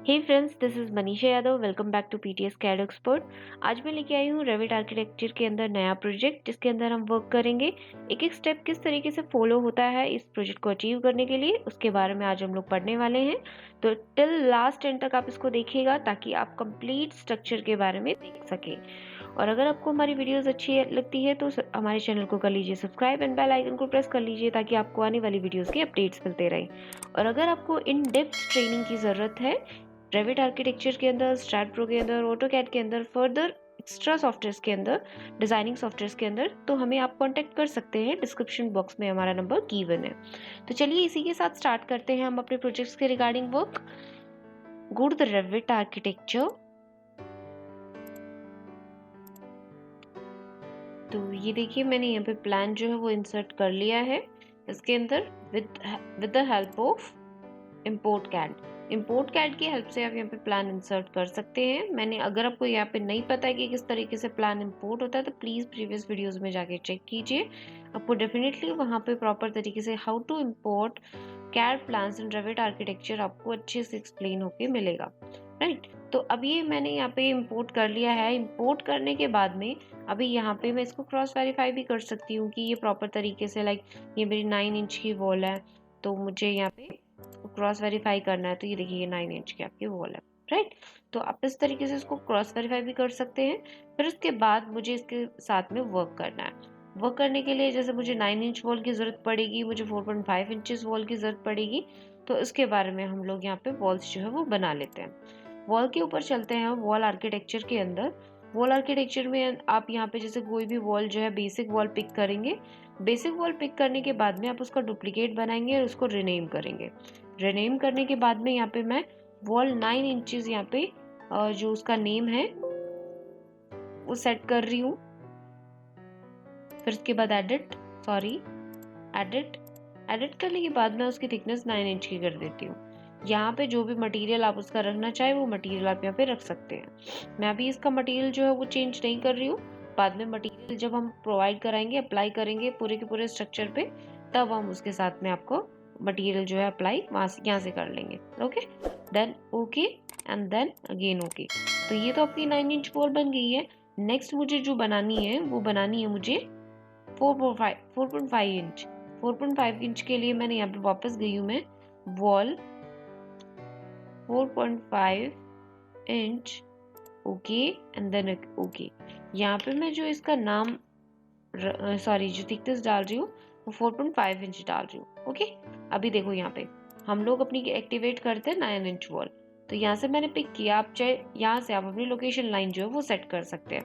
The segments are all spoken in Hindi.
Hey friends, this is Manisha Yadav. Welcome back to PTS CAD expert. आज मैं लेके आई हूँ रेविट आर्किटेक्चर के अंदर नया प्रोजेक्ट, जिसके अंदर हम वर्क करेंगे। एक एक स्टेप किस तरीके से फॉलो होता है इस प्रोजेक्ट को अचीव करने के लिए, उसके बारे में आज हम लोग पढ़ने वाले हैं। तो टिल लास्ट एंड तक आप इसको देखिएगा ताकि आप कंप्लीट स्ट्रक्चर के बारे में देख सकें। और अगर आपको हमारी वीडियोस अच्छी लगती है तो हमारे चैनल को कर लीजिए सब्सक्राइब एंड बेल आइकन को प्रेस कर लीजिए ताकि आपको आने वाली वीडियोस के अपडेट्स मिलते रहें। और अगर आपको इन डेप्थ ट्रेनिंग की ज़रूरत है रेविट आर्किटेक्चर के अंदर, स्ट्रैट प्रो के अंदर, ऑटोकैड के अंदर, फर्दर एक्स्ट्रा सॉफ्टवेयर के अंदर, डिजाइनिंग सॉफ्टवेयर के अंदर, तो हमें आप कांटेक्ट कर सकते हैं। डिस्क्रिप्शन बॉक्स में हमारा नंबर गिवन है। तो चलिए इसी के साथ स्टार्ट करते हैं हम अपने प्रोजेक्ट्स के regarding work. Go to the Revit architecture. तो ये देखिए, मैंने यहाँ पे प्लान जो है वो इंसर्ट कर लिया है इसके अंदर with the help of import CAD. Import CAD की हेल्प से आप यहाँ पे प्लान इंसर्ट कर सकते हैं। मैंने, अगर आपको यहाँ पे नहीं पता है कि किस तरीके से प्लान इंपोर्ट होता है, तो प्लीज़ प्रीवियस वीडियोस में जाके चेक कीजिए। आपको डेफिनेटली वहाँ पे प्रॉपर तरीके से how to import CAD plans in Revit architecture आपको अच्छे से एक्सप्लेन होके मिलेगा, राइट। तो अब ये मैंने यहाँ पे इंपोर्ट कर लिया है। इंपोर्ट करने के बाद में अभी यहाँ पे मैं इसको क्रॉस वेरीफाई भी कर सकती हूँ कि ये प्रॉपर तरीके से, लाइक ये मेरी 9 इंच की वॉल है, तो मुझे यहाँ पे क्रॉस वेरीफाई करना है। तो ये देखिए, ये 9 इंच की आपकी वॉल है, राइट। तो आप इस तरीके से इसको क्रॉस वेरीफाई भी कर सकते हैं। फिर उसके बाद मुझे इसके साथ में वर्क करना है। वर्क करने के लिए जैसे मुझे 9 इंच वॉल की ज़रूरत पड़ेगी, मुझे 4.5 इंचेस वॉल की ज़रूरत पड़ेगी। तो इसके बारे में हम लोग यहाँ पे वॉल्स जो है वो बना लेते हैं। वॉल के ऊपर चलते हैं वॉल आर्किटेक्चर के अंदर। वॉल आर्किटेक्चर में आप यहाँ पे जैसे कोई भी वॉल जो है बेसिक वॉल पिक करेंगे। बेसिक वॉल पिक करने के बाद में आप उसका डुप्लीकेट बनाएंगे और उसको रिनेम करेंगे। रिनेम करने के बाद में यहाँ पे मैं वॉल 9 इंचेस यहाँ पे जो उसका नेम है वो सेट कर रही हूँ। फिर उसके बाद एडिट करने के बाद मैं उसकी थिकनेस 9 इंच की कर देती हूँ। यहाँ पे जो भी मटेरियल आप उसका रखना चाहे वो मटेरियल आप यहाँ पे रख सकते हैं। मैं अभी इसका मटेरियल जो है वो चेंज नहीं कर रही हूँ। बाद में मटेरियल जब हम प्रोवाइड कराएंगे, अप्लाई करेंगे पूरे के पूरे स्ट्रक्चर पे, तब हम उसके साथ में आपको मटेरियल जो है अप्लाई वहाँ से यहाँ से कर लेंगे। Okay, then okay and then again okay. तो ये तो आपकी 9 इंच वॉल बन गई है। नेक्स्ट मुझे जो बनानी है वो बनानी है मुझे 4.5 इंच। 4.5 इंच के लिए मैंने यहाँ पे वापस गई हूँ मैं wall 4.5 inch, okay and then okay. यहाँ पे मैं जो इसका नाम जो थिकनेस डाल रही हूँ वो 4.5 इंच डाल रही हूँ। ओके, अभी देखो यहाँ पे हम लोग अपनी एक्टिवेट करते हैं 9 इंच वॉल। तो यहाँ से मैंने पिक किया। आप चाहे यहाँ से आप अपनी लोकेशन लाइन जो है वो सेट कर सकते हैं।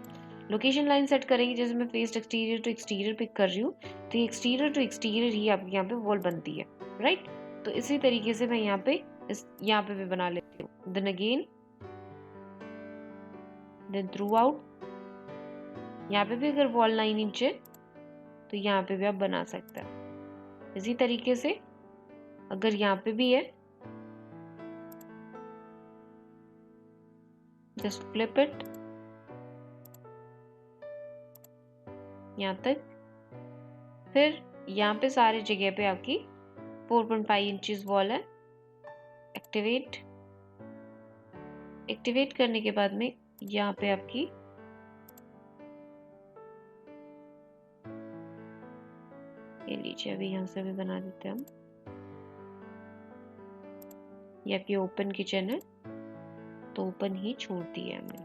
लोकेशन लाइन सेट करेंगे, जैसे मैं face exterior to exterior pick कर रही हूँ, तो एक्सटीरियर टू एक्सटीरियर ही आपके यहाँ पे वॉल बनती है, राइट। तो इसी तरीके से मैं यहाँ पे भी बना लेती हूँ। Then again, then throughout. यहाँ पे भी अगर वॉल 9 इंच है तो यहाँ पे भी आप बना सकते हैं। इसी तरीके से अगर यहाँ पे भी है, जस्ट फ्लिप इट यहाँ तक। फिर यहाँ पे सारे जगह पे आपकी 4.5 इंचेस वॉल है। एक्टिवेट करने के बाद में यहाँ पे आपकी ये लीजिए, अभी यहाँ से भी बना देते हैं हम। ये आपकी ओपन किचन है तो ओपन ही छोड़ दी है हमने।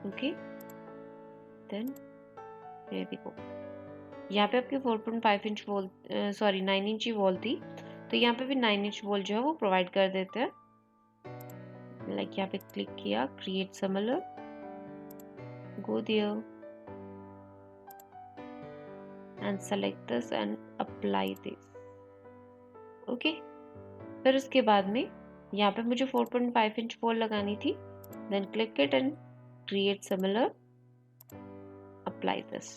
ओके, देन ये देखो, यहाँ पे आपकी 4.5 इंच वॉल 9 इंच की वॉल थी, तो यहाँ पे भी 9 इंच वॉल जो है वो प्रोवाइड कर देते हैं। लाइक यहाँ पे क्लिक किया, create similar, go there and select this and apply this. Okay, फिर उसके बाद में यहाँ पे मुझे 4.5 इंच वॉल लगानी थी। Then click it and create similar, apply this.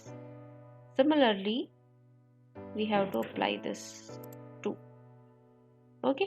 Similarly, we have to apply this too. Okay,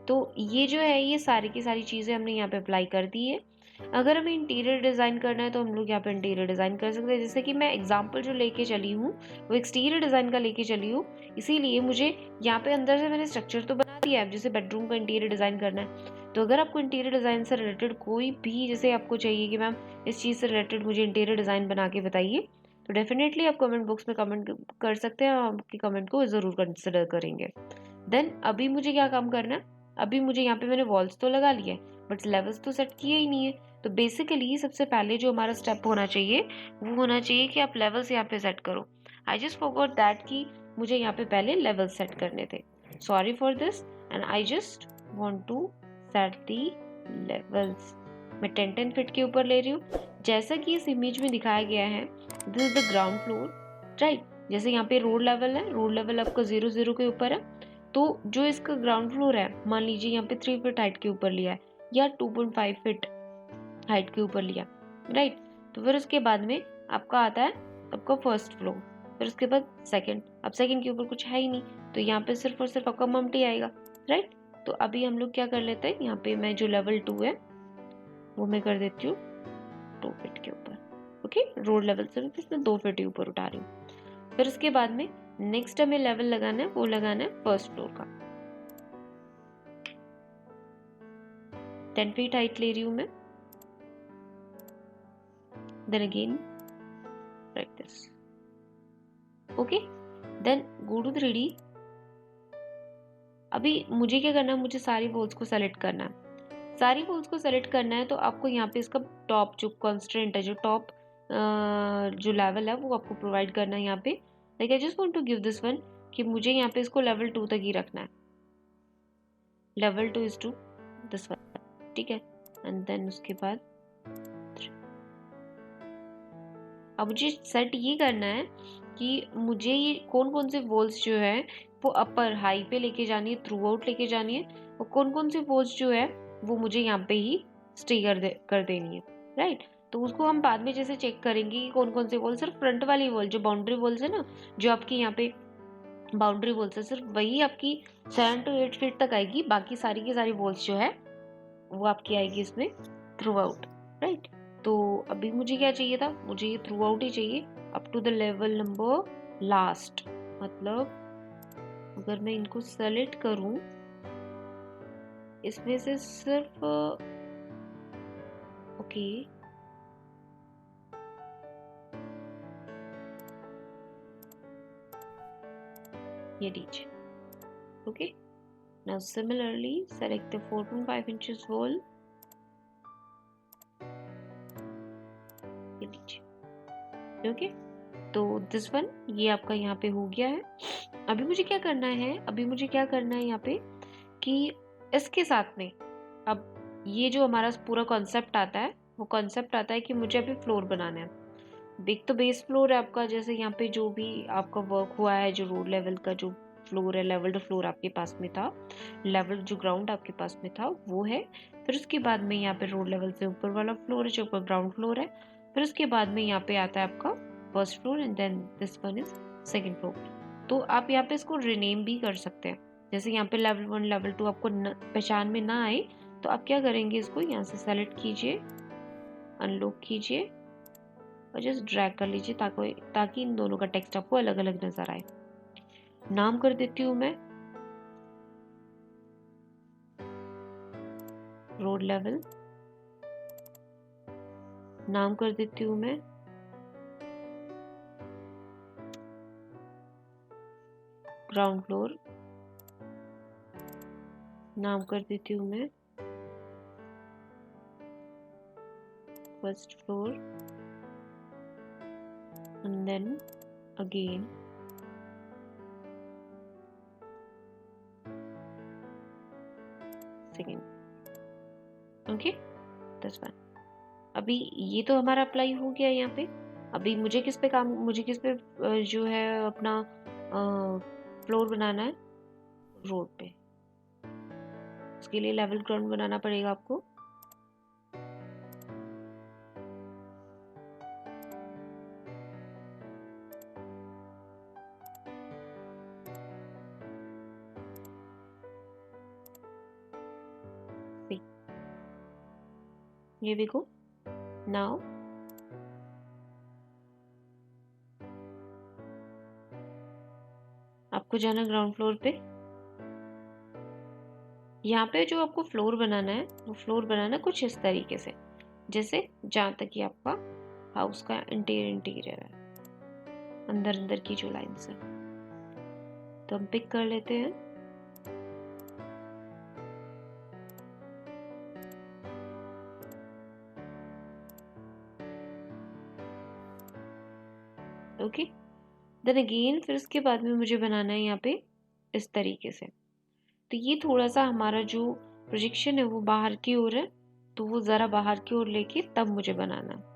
तो ये जो है ये सारी की सारी चीजें हमने यहाँ पे अप्लाई कर दी है। अगर हमें इंटीरियर डिज़ाइन करना है तो हम लोग यहाँ पे इंटीरियर डिज़ाइन कर सकते हैं। जैसे कि मैं एग्जांपल जो लेके चली हूँ वो एक्सटीरियर डिज़ाइन का लेके चली हूँ, इसीलिए मुझे यहाँ पे अंदर से मैंने स्ट्रक्चर तो बना दिया है। जैसे बेडरूम का इंटीरियर डिज़ाइन करना है, तो अगर आपको इंटीरियर डिज़ाइन से रिलेटेड कोई भी, जैसे आपको चाहिए कि मैम इस चीज़ से रिलेटेड मुझे इंटीरियर डिज़ाइन बना के बताइए, तो डेफिनेटली आप कमेंट बॉक्स में कमेंट कर सकते हैं, आपकी कमेंट को ज़रूर कंसिडर करेंगे। देन अभी मुझे क्या काम करना है, अभी मुझे यहाँ पे मैंने वॉल्स तो लगा लिए बट लेवल्स तो सेट किए ही नहीं है। तो बेसिकली सबसे पहले जो हमारा स्टेप होना चाहिए वो होना चाहिए कि आप लेवल्स यहाँ पे सेट करो। आई जस्ट फॉरगॉट दैट कि मुझे यहाँ पे पहले लेवल सेट करने थे। Sorry for this and I just want to set the levels. मैं 10 फीट के ऊपर ले रही हूँ, जैसा कि इस इमेज में दिखाया गया है। This is the ground floor, right. जैसे यहाँ पे रोड लेवल है, रोड लेवल आपका 0 के ऊपर है, तो जो इसका ग्राउंड फ्लोर है, मान लीजिए यहाँ पे 3 फीट हाइट के ऊपर लिया है या 2.5 फीट हाइट के ऊपर लिया, राइट। तो फिर उसके बाद में आपका आता है आपका फर्स्ट फ्लोर, फिर उसके बाद सेकंड। अब सेकंड के ऊपर कुछ है ही नहीं, तो यहाँ पे सिर्फ और सिर्फ आपका मम्टी आएगा, राइट। तो अभी हम लोग क्या कर लेते हैं, यहाँ पे मैं जो लेवल 2 है वो मैं कर देती हूँ 2 फीट के ऊपर। ओके, रोड लेवल से मैं 2 फीट ही ऊपर उठा रही हूँ। फिर उसके बाद में नेक्स्ट हमें लेवल लगाना है, वो लगाना है फर्स्ट फ्लोर का। 10 फीट हाइट ले रही हूँ मैं, then again like this. Okay, then go to 3D. अभी मुझे क्या करना है, मुझे सारी वॉल्स को सेलेक्ट करना है। सारी वॉल्स को सेलेक्ट करना है तो आपको यहाँ पे इसका टॉप जो कॉन्स्टेंट है, जो टॉप जो लेवल है वो आपको प्रोवाइड करना है यहाँ पे। Like I just want to give this one कि मुझे यहाँ पे इसको लेवल 2 तक ही रखना है। Level 2 is to this one, ठीक है। एंड देन उसके बाद अब मुझे सेट ये करना है कि मुझे ये कौन कौन से वॉल्स जो है वो अपर हाई पे लेके जानी है, थ्रू आउट लेके जानी है, और कौन कौन सी वॉल्स जो है वो मुझे यहाँ पे ही स्टे कर देनी है, राइट। तो उसको हम बाद में जैसे चेक करेंगे कि कौन कौन से वॉल, सिर्फ फ्रंट वाली वॉल जो बाउंड्री वॉल्स है ना, जो आपकी यहाँ पे बाउंड्री वॉल्स है, सिर्फ वही आपकी 7 to 8 फीट तक आएगी। बाकी सारी की सारी वॉल्स जो है वो आपकी आएगी इसमें थ्रू आउट, राइट। तो अभी मुझे क्या चाहिए था, मुझे ये थ्रू आउट ही चाहिए up to the level number last. मतलब अगर मैं इनको सेलेक्ट करूं, इसमें से सिर्फ ओके ये लीजिए। Okay, now similarly select the 4.5 inches wall, ये लीजिए। ओके, तो दिस वन ये आपका यहाँ पे हो गया है। अभी मुझे क्या करना है, अभी मुझे क्या करना है यहाँ पे कि इसके साथ में अब ये जो हमारा पूरा कॉन्सेप्ट आता है, वो कॉन्सेप्ट आता है कि मुझे अभी फ्लोर बनाना है। एक तो बेस फ्लोर है आपका, जैसे यहाँ पे जो भी आपका वर्क हुआ है, जो रोड लेवल का जो फ्लोर है, लेवल्ड फ्लोर आपके पास में था, लेवल जो ग्राउंड आपके पास में था वो है। फिर उसके बाद में यहाँ पे रोड लेवल से ऊपर वाला फ्लोर है जो ऊपर ग्राउंड फ्लोर है। फिर उसके बाद में यहाँ पे आता है आपका first floor and then this one is second floor. तो आप यहाँ पे इसको रिनेम भी कर सकते हैं। जैसे यहाँ पे लेवल 1 लेवल 2 आपको पहचान में ना आए तो आप क्या करेंगे, इसको यहाँ से सेलेक्ट कीजिए, अनलॉक कीजिए और जस्ट ड्रैग कर लीजिए ताकि इन दोनों का टेक्स्ट आपको अलग अलग नजर आए। नाम कर देती हूँ मैं रोड लेवल, नाम कर देती हूँ मैं ग्राउंड फ्लोर, नाम कर देती हूँ मैं first floor and then again second. Okay, this one. अभी ये तो हमारा अप्लाई हो गया यहाँ पे। अभी मुझे किस पे जो है अपना फ्लोर बनाना है, रोड पे। उसके लिए लेवल ग्राउंड बनाना पड़ेगा आपको। ये भी गो। नाउ आपको जाना ग्राउंड फ्लोर पे। यहाँ पे जो आपको फ्लोर बनाना है वो फ्लोर बनाना कुछ इस तरीके से, जैसे जहाँ तक कि आपका हाउस का इंटीरियर है, अंदर अंदर की जो लाइन्स है। तो हम पिक कर लेते हैं। ओके, देन अगेन फिर उसके बाद में मुझे बनाना है यहाँ पे इस तरीके से। तो ये थोड़ा सा हमारा जो प्रोजेक्शन है वो बाहर की ओर है, तो वो ज़रा बाहर की ओर लेके तब मुझे बनाना है।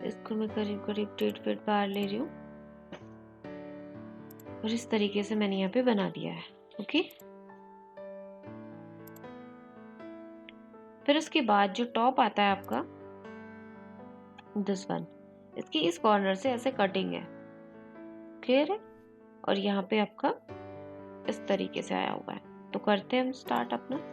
इसको मैं करीब करीब 1.5 फीट बाहर ले रही हूँ और इस तरीके से मैंने यहाँ पे बना दिया है। ओके, फिर उसके बाद जो टॉप आता है आपका दिस वन, इसकी इस कॉर्नर से ऐसे कटिंग है, क्लियर है। और यहाँ पे आपका इस तरीके से आया हुआ है। तो करते हैं हम स्टार्ट अपना।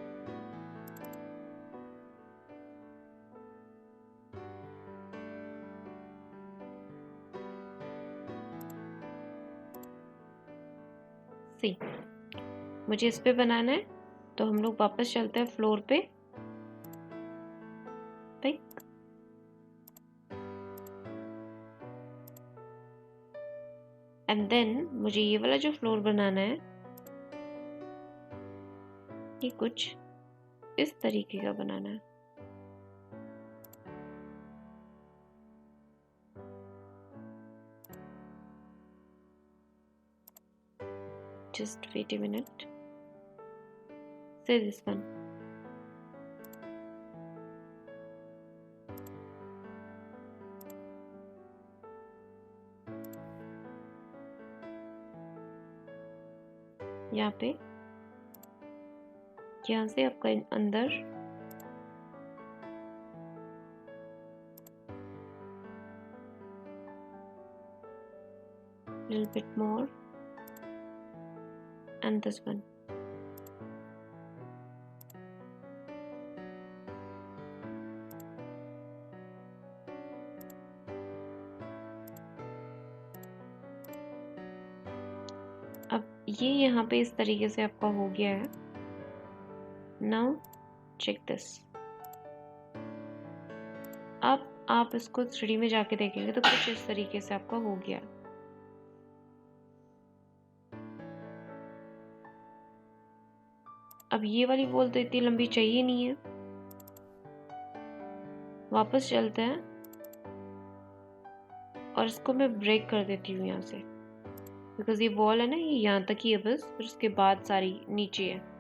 सी, मुझे इस पे बनाना है, तो हम लोग वापस चलते हैं फ्लोर पे। पिक, एंड देन मुझे ये वाला जो फ्लोर बनाना है ये कुछ इस तरीके का बनाना है। Just wait a minute. Say this one. यहाँ पे यहाँ से आपका अंदर little bit more and this one. अब ये यहाँ पे इस तरीके से आपका हो गया है। Now check this. अब आप इसको 3D में जाके देखेंगे तो कुछ इस तरीके से आपका हो गया। अब ये वाली वॉल तो इतनी लंबी चाहिए नहीं है, वापस चलते हैं और इसको मैं ब्रेक कर देती हूँ यहाँ से, बिकॉज ये वॉल है ना ये यहाँ तक ही है बस, फिर उसके बाद सारी नीचे है।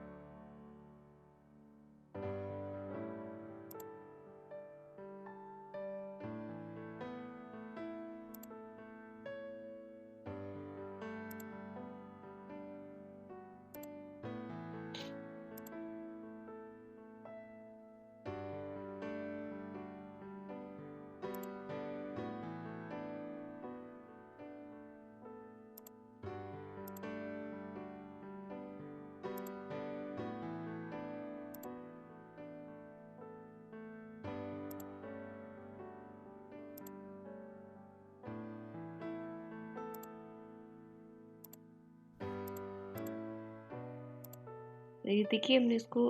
ये देखिए हमने इसको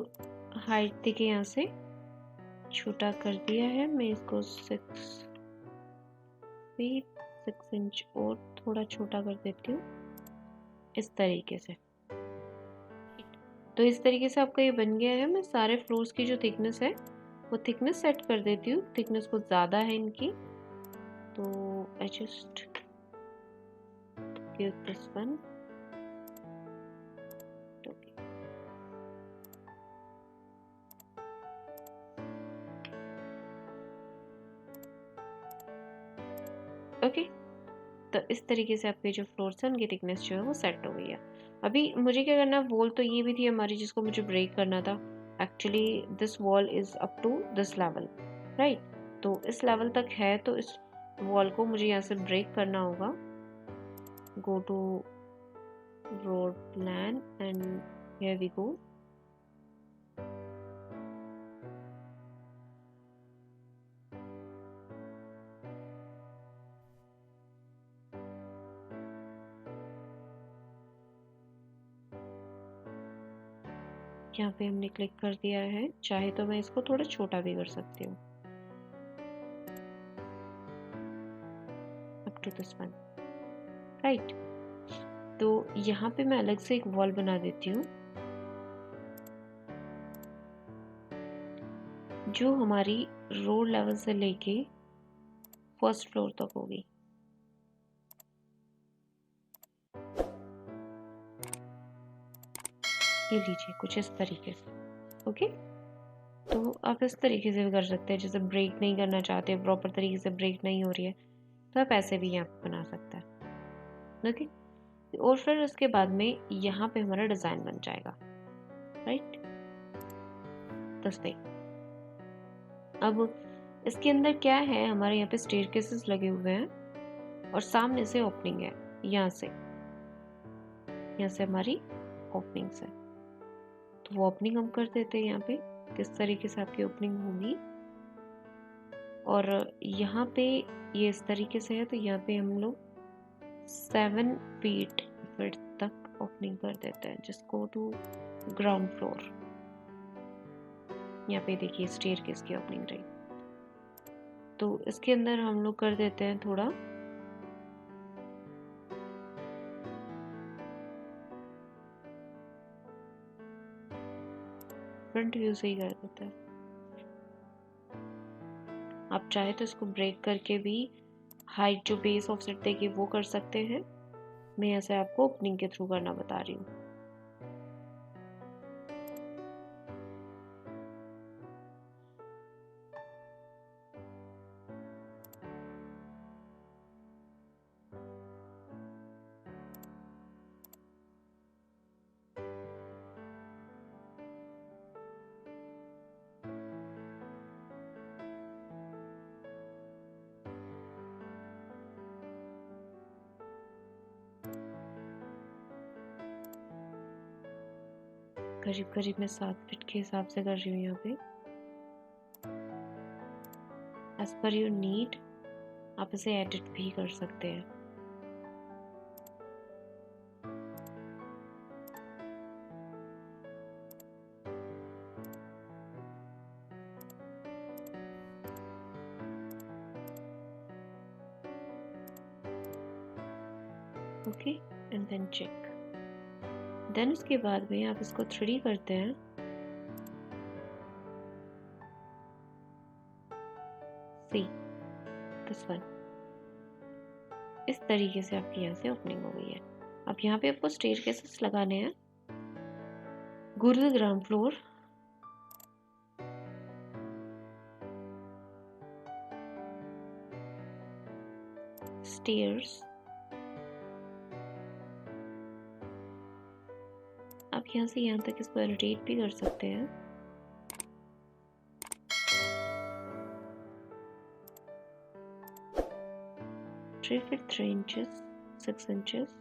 हाइट देखिए यहाँ से छोटा कर दिया है। मैं इसको 6 फीट 6 इंच और थोड़ा छोटा कर देती हूँ इस तरीके से। तो इस तरीके से आपका ये बन गया है। मैं सारे फ्लोर्स की जो थिकनेस है वो थिकनेस सेट कर देती हूँ। थिकनेस कुछ ज़्यादा है इनकी, तो I just give this one. Okay, तो इस तरीके से आपके जो फ्लोर्स हैं उनकी थिकनेस जो है वो सेट हो गई है। अभी मुझे क्या करना है, वॉल तो ये भी थी हमारी जिसको मुझे ब्रेक करना था। Actually this wall is up to this level, right. तो इस लेवल तक है, तो इस वॉल को मुझे यहाँ से ब्रेक करना होगा। Go to road plan and here we go. यहाँ पे हमने क्लिक कर दिया है। चाहे तो मैं इसको थोड़ा छोटा भी कर सकती हूँ, up to this one, right. तो यहाँ पे मैं अलग से एक वॉल बना देती हूँ जो हमारी रोड लेवल से लेके फर्स्ट फ्लोर तक होगी। ये लीजिए कुछ इस तरीके से, ओके। तो आप इस तरीके से भी कर सकते हैं, जैसे ब्रेक नहीं करना चाहते, प्रॉपर तरीके से ब्रेक नहीं हो रही है, तो आप ऐसे भी यहाँ पे बना सकते हैं, ओके। और फिर उसके बाद में यहाँ पे हमारा डिज़ाइन बन जाएगा, राइट, दिस वे। अब इसके अंदर क्या है, हमारे यहाँ पे स्टेयरकेसेस लगे हुए हैं और सामने से ओपनिंग है। यहाँ से हमारी ओपनिंग्स है, तो वो ओपनिंग हम कर देते हैं यहाँ पे। किस तरीके से आपकी ओपनिंग होगी, और यहाँ पे ये इस तरीके से है, तो यहाँ पे हम लोग 7 फीट विड्थ तक ओपनिंग कर देते हैं, जिसको टू ग्राउंड फ्लोर। यहाँ पे देखिए स्टेयरकेस की ओपनिंग रही, तो इसके अंदर हम लोग कर देते हैं थोड़ा फ्रंट व्यू से ही कर देते हैं। आप चाहे तो इसको ब्रेक करके भी हाइट जो बेस ऑफसेट देगी वो कर सकते हैं। मैं ऐसे आपको ओपनिंग के थ्रू करना बता रही हूँ। करीब करीब मैं 7 फीट के हिसाब से कर रही हूँ यहाँ पे। एज पर योर नीड आप इसे एडिट भी कर सकते हैं। Okay, and then check. Then उसके बाद में आप इसको 3D करते हैं। सी दिस वन, इस तरीके से आपकी यहाँ से ओपनिंग हो गई है। अब यहाँ पे आपको स्टेयरकेसेस लगाने हैं। Go to the ground floor, stairs. आप यहाँ से यहाँ तक इसको रोटेट भी कर सकते हैं। Three feet 3 inches 6 inches.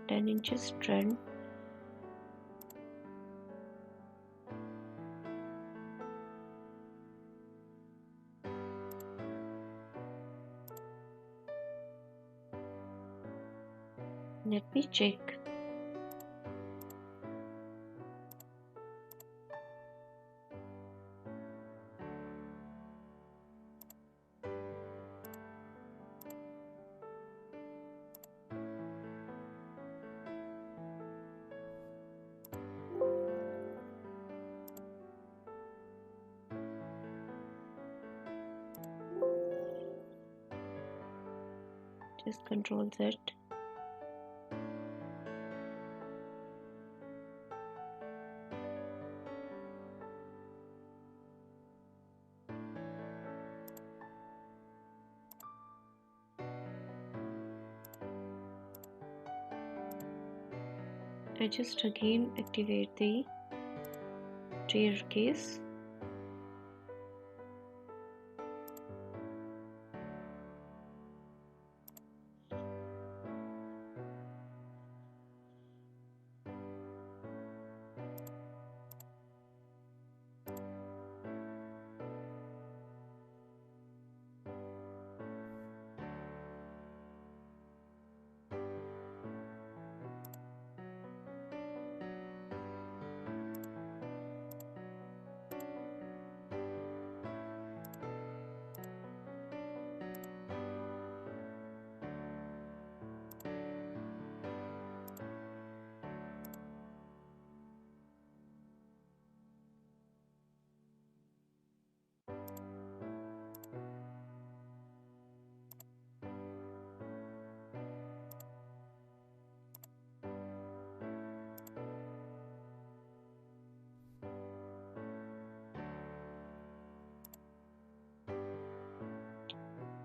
Ten inches trend. Let me check. just Control Z. I just again activate the staircase.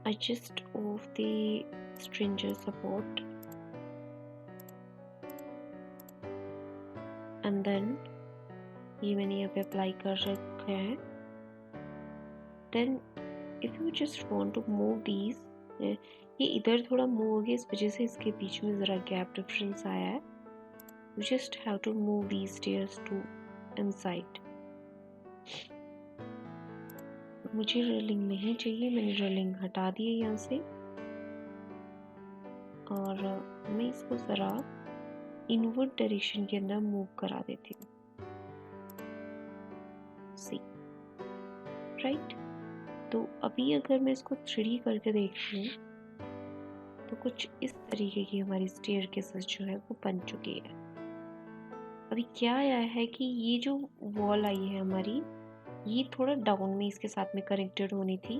I just off the stranger support and then ये मैंने यहाँ पे अप्लाई कर रखा है. Then if you just want to move these, ये इधर थोड़ा मूव हो गया, इस वजह से इसके बीच में ज़रा गैप डिफरेंस आया है. You just have to move these stairs to inside. मुझे रेलिंग नहीं चाहिए, मैंने रेलिंग हटा दी है यहाँ से और मैं इसको ज़रा इनवर्ड डायरेक्शन के अंदर मूव करा देती हूँ. सी राइट. तो अभी अगर मैं इसको 3D करके देखती हूँ तो कुछ इस तरीके की हमारी स्टेयरकेसेस जो है वो बन चुकी है. अभी क्या आया है कि ये जो वॉल आई है हमारी, ये थोड़ा डाउन में इसके साथ में कनेक्टेड होनी थी.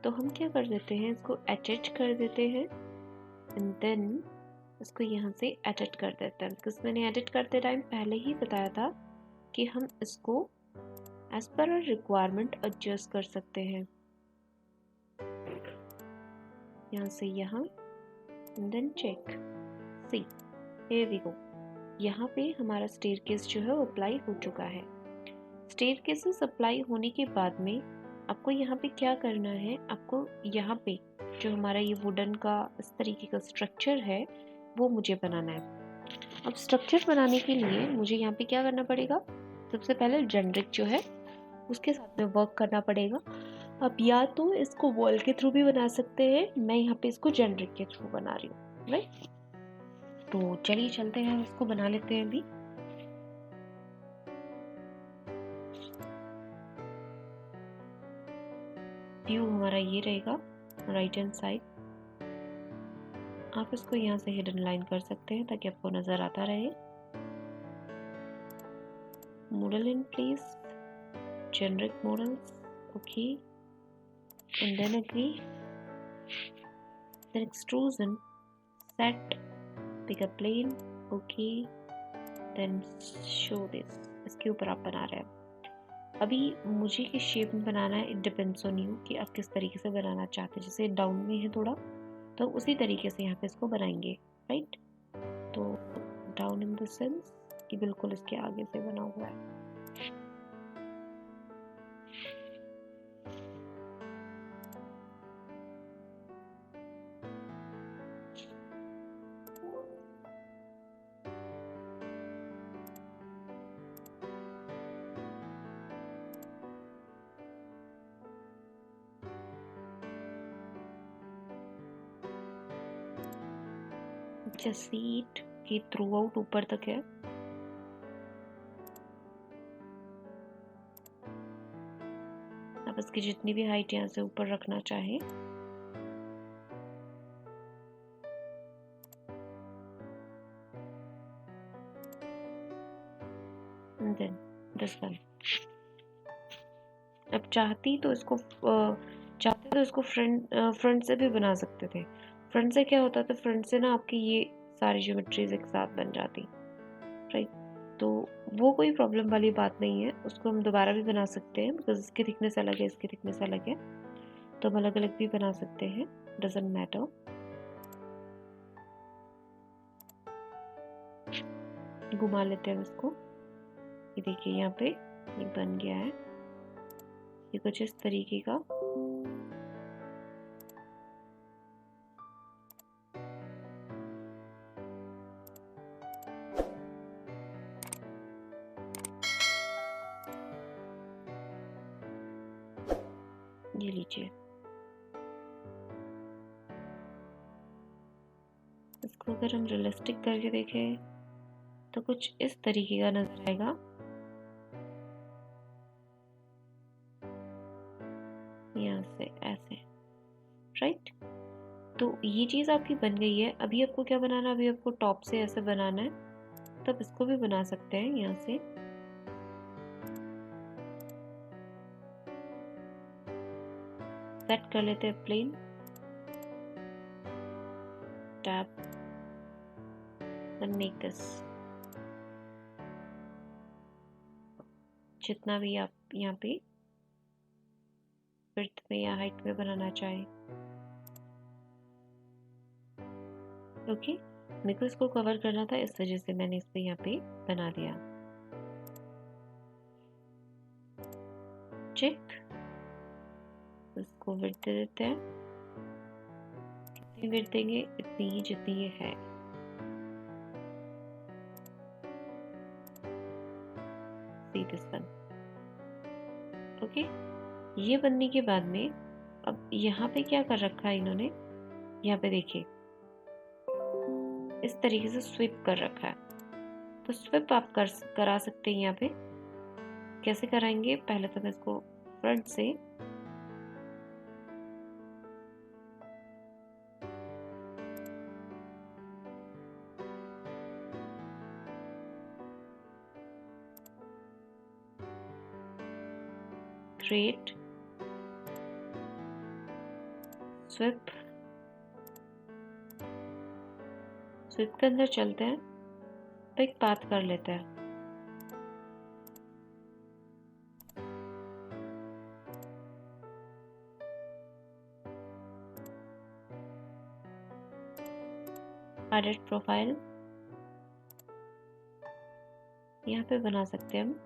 तो हम क्या कर देते हैं, इसको अटैच कर देते हैं एंड देन इसको यहाँ से एडिट कर देते हैं. बिकॉज मैंने एडिट करते टाइम पहले ही बताया था कि हम इसको as per hour requirement adjust कर सकते हैं. यहाँ से यहाँ and then check. See here we go. यहाँ पे हमारा स्टेयरकेस जो है वो अप्लाई हो चुका है. स्टेयरकेसेस अप्लाई होने के बाद में आपको यहाँ पे क्या करना है, आपको यहाँ पे जो हमारा ये वुडन का इस तरीके का स्ट्रक्चर है वो मुझे बनाना है. अब स्ट्रक्चर बनाने के लिए मुझे यहाँ पे क्या करना पड़ेगा, सबसे पहले जेनरिक जो है उसके साथ में वर्क करना पड़ेगा. अब या तो इसको वॉल के थ्रू भी बना सकते हैं, मैं यहाँ पे इसको जेनरिक के थ्रू बना रही हूँ. राइट. तो चलिए चलते हैं, इसको बना लेते हैं अभी. व्यू हमारा ये रहेगा राइट हैंड साइड. आप इसको यहाँ से हिडन लाइन कर सकते हैं ताकि आपको नजर आता रहे. Model in place, generic models, okay, and then agree, then extrusion, set, pick a plane, okay, then show this. इसके ऊपर आप बना रहे हैं. अभी मुझे किस शेप में बनाना है, इट डिपेंड्स ऑन यू कि आप किस तरीके से बनाना चाहते हैं. जैसे डाउन में है थोड़ा, तो उसी तरीके से यहाँ पे इसको बनाएंगे. राइट. तो डाउन इन द सेंस कि बिल्कुल इसके आगे से बना हुआ है. जस्ट सी इट कि थ्रू आउट ऊपर तक है. आप इसकी जितनी भी हाइट यहाँ से ऊपर रखना चाहें. Then this one. अब चाहते तो इसको फ्रंट से भी बना सकते थे, फ्रंट से क्या होता है, तो फ्रंट से ना आपकी ये सारी ज्योमेट्रीज एक साथ बन जाती, राइट। तो वो कोई प्रॉब्लम वाली बात नहीं है, उसको हम दोबारा भी बना सकते हैं, बिकॉज इसकी थिकनेस अलग है, इसकी थिकनेस अलग है, तो हम अलग अलग भी बना सकते हैं, डजंट मैटर। घुमा लेते हैं इसको। ये देखिए यहाँ पे ये बन गया है, ये कुछ इस तरीके का। ये लीजिए, इसको अगर हम रियलिस्टिक करके देखें तो कुछ इस तरीके का नजर आएगा। यहाँ से ऐसे, राइट। तो ये चीज आपकी बन गई है। अभी आपको क्या बनाना है, अभी आपको टॉप से ऐसे बनाना है, तो आप इसको भी बना सकते हैं। यहाँ से सेट कर लेते हैं plane, tap, then make this। जितना भी आप यहाँ पे विड्थ में या हाइट में बनाना चाहे, ओके। मेरे को इसको कवर करना था, इस वजह से मैंने इसको यहाँ पे बना दिया। चेक, इसको विड्थ दे देते हैं। कितनी विड्थ देंगे, इतनी ही जितनी ये है। See this one, okay. ये बनने के बाद में अब यहाँ पे क्या कर रखा है इन्होंने, यहाँ पे देखिए इस तरीके से स्वीप कर रखा है। तो स्वीप आप करा सकते हैं। यहाँ पे कैसे कराएंगे, पहले तो मैं इसको फ्रंट से क्रिएट, स्वीप, स्वीप के अंदर चलते हैं, तो एक पाथ कर लेते हैं। एडिट प्रोफाइल, यहाँ पे बना सकते हैं हम।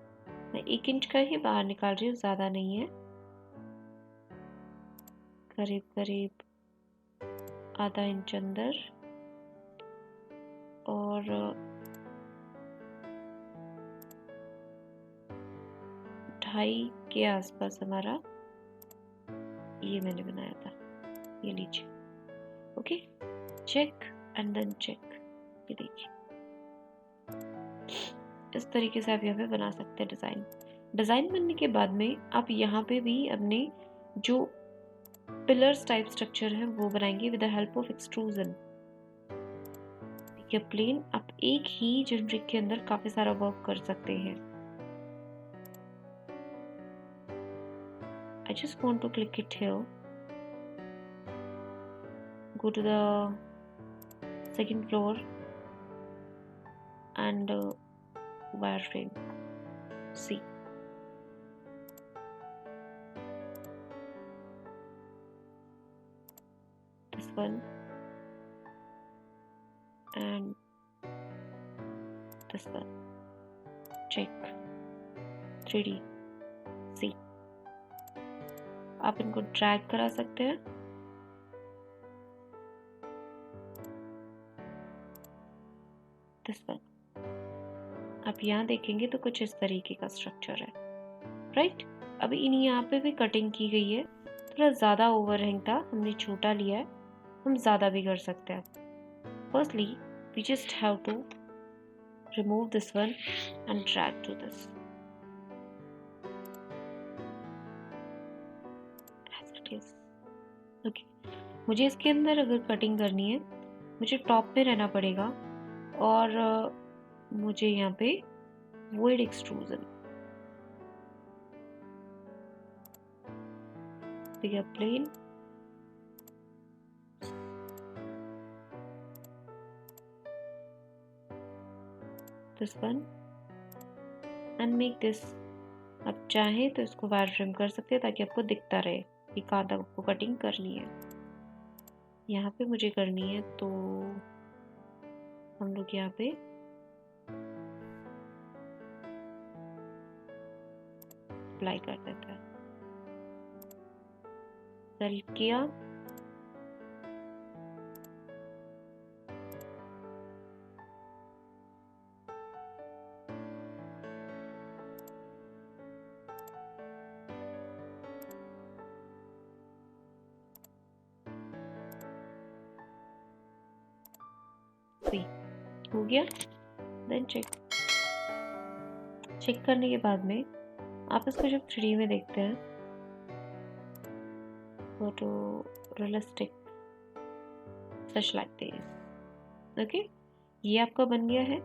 मैं 1 इंच का ही बाहर निकाल रही हूँ, ज्यादा नहीं है, करीब करीब आधा इंच अंदर, और 2.5 के आसपास हमारा ये मैंने बनाया था। ये लीजिए, okay. Check and then check. ये देखिए इस तरीके से आप यहाँ पे बना सकते हैं डिजाइन। डिजाइन बनने के बाद में आप यहाँ पे भी अपने जो पिलर्स टाइप स्ट्रक्चर है वो बनाएंगे with the help of extrusion. देखिए प्लेन आप एक ही ज्योमेट्री के अंदर काफी सारा वर्क कर सकते हैं। I just want to click it here, go to the second floor and wireframe, see, this one and this one, check, 3D, see। आप इनको ड्रैग करा सकते हैं, दिस वन। आप यहाँ देखेंगे तो कुछ इस तरीके का स्ट्रक्चर है, राइट। अभी इन यहाँ पे भी कटिंग की गई है, थोड़ा ज़्यादा ओवरहैंग था, हमने छोटा लिया है, हम ज़्यादा भी कर सकते हैं। Firstly we just have to remove this one and drag to this edge it is, okay. मुझे इसके अंदर अगर कटिंग करनी है, मुझे टॉप में रहना पड़ेगा, और मुझे यहाँ पे void extrusion, plane, this one and make this. आप चाहें तो इसको वायर फ्रेम कर सकते हैं ताकि आपको दिखता रहे कि कहाँ तक आपको कटिंग करनी है। यहाँ पे मुझे करनी है तो हम लोग यहाँ पे अप्लाई कर देते हैं। सेलेक्ट किया, हो गया। देन चेक करने के बाद में आप इसको जब 3D में देखते हैं photo realistic such like this. Okay, ये आपका बन गया है।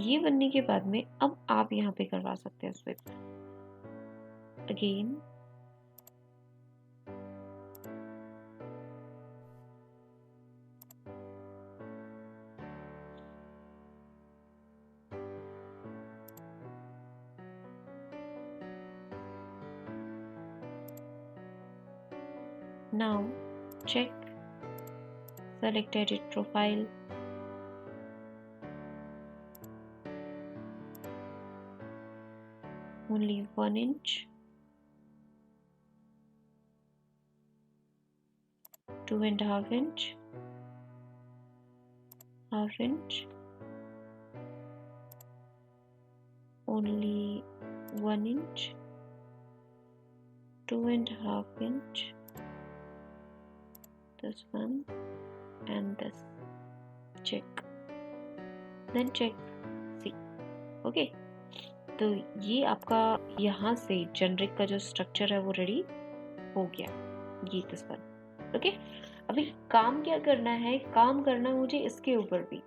ये बनने के बाद में अब आप यहाँ पे करवा सकते हैं sweep again. Now check, select edit profile, only 1 inch, 2.5 inch, half inch, only 1 inch, 2.5 inch, this one and this. Check, then check, see. Okay, तो ये आपका यहाँ से जेनरिक का जो स्ट्रक्चर है वो रेडी हो गया। ये दिस वन। ओके, अभी काम क्या करना है, काम करना मुझे इसके ऊपर भी,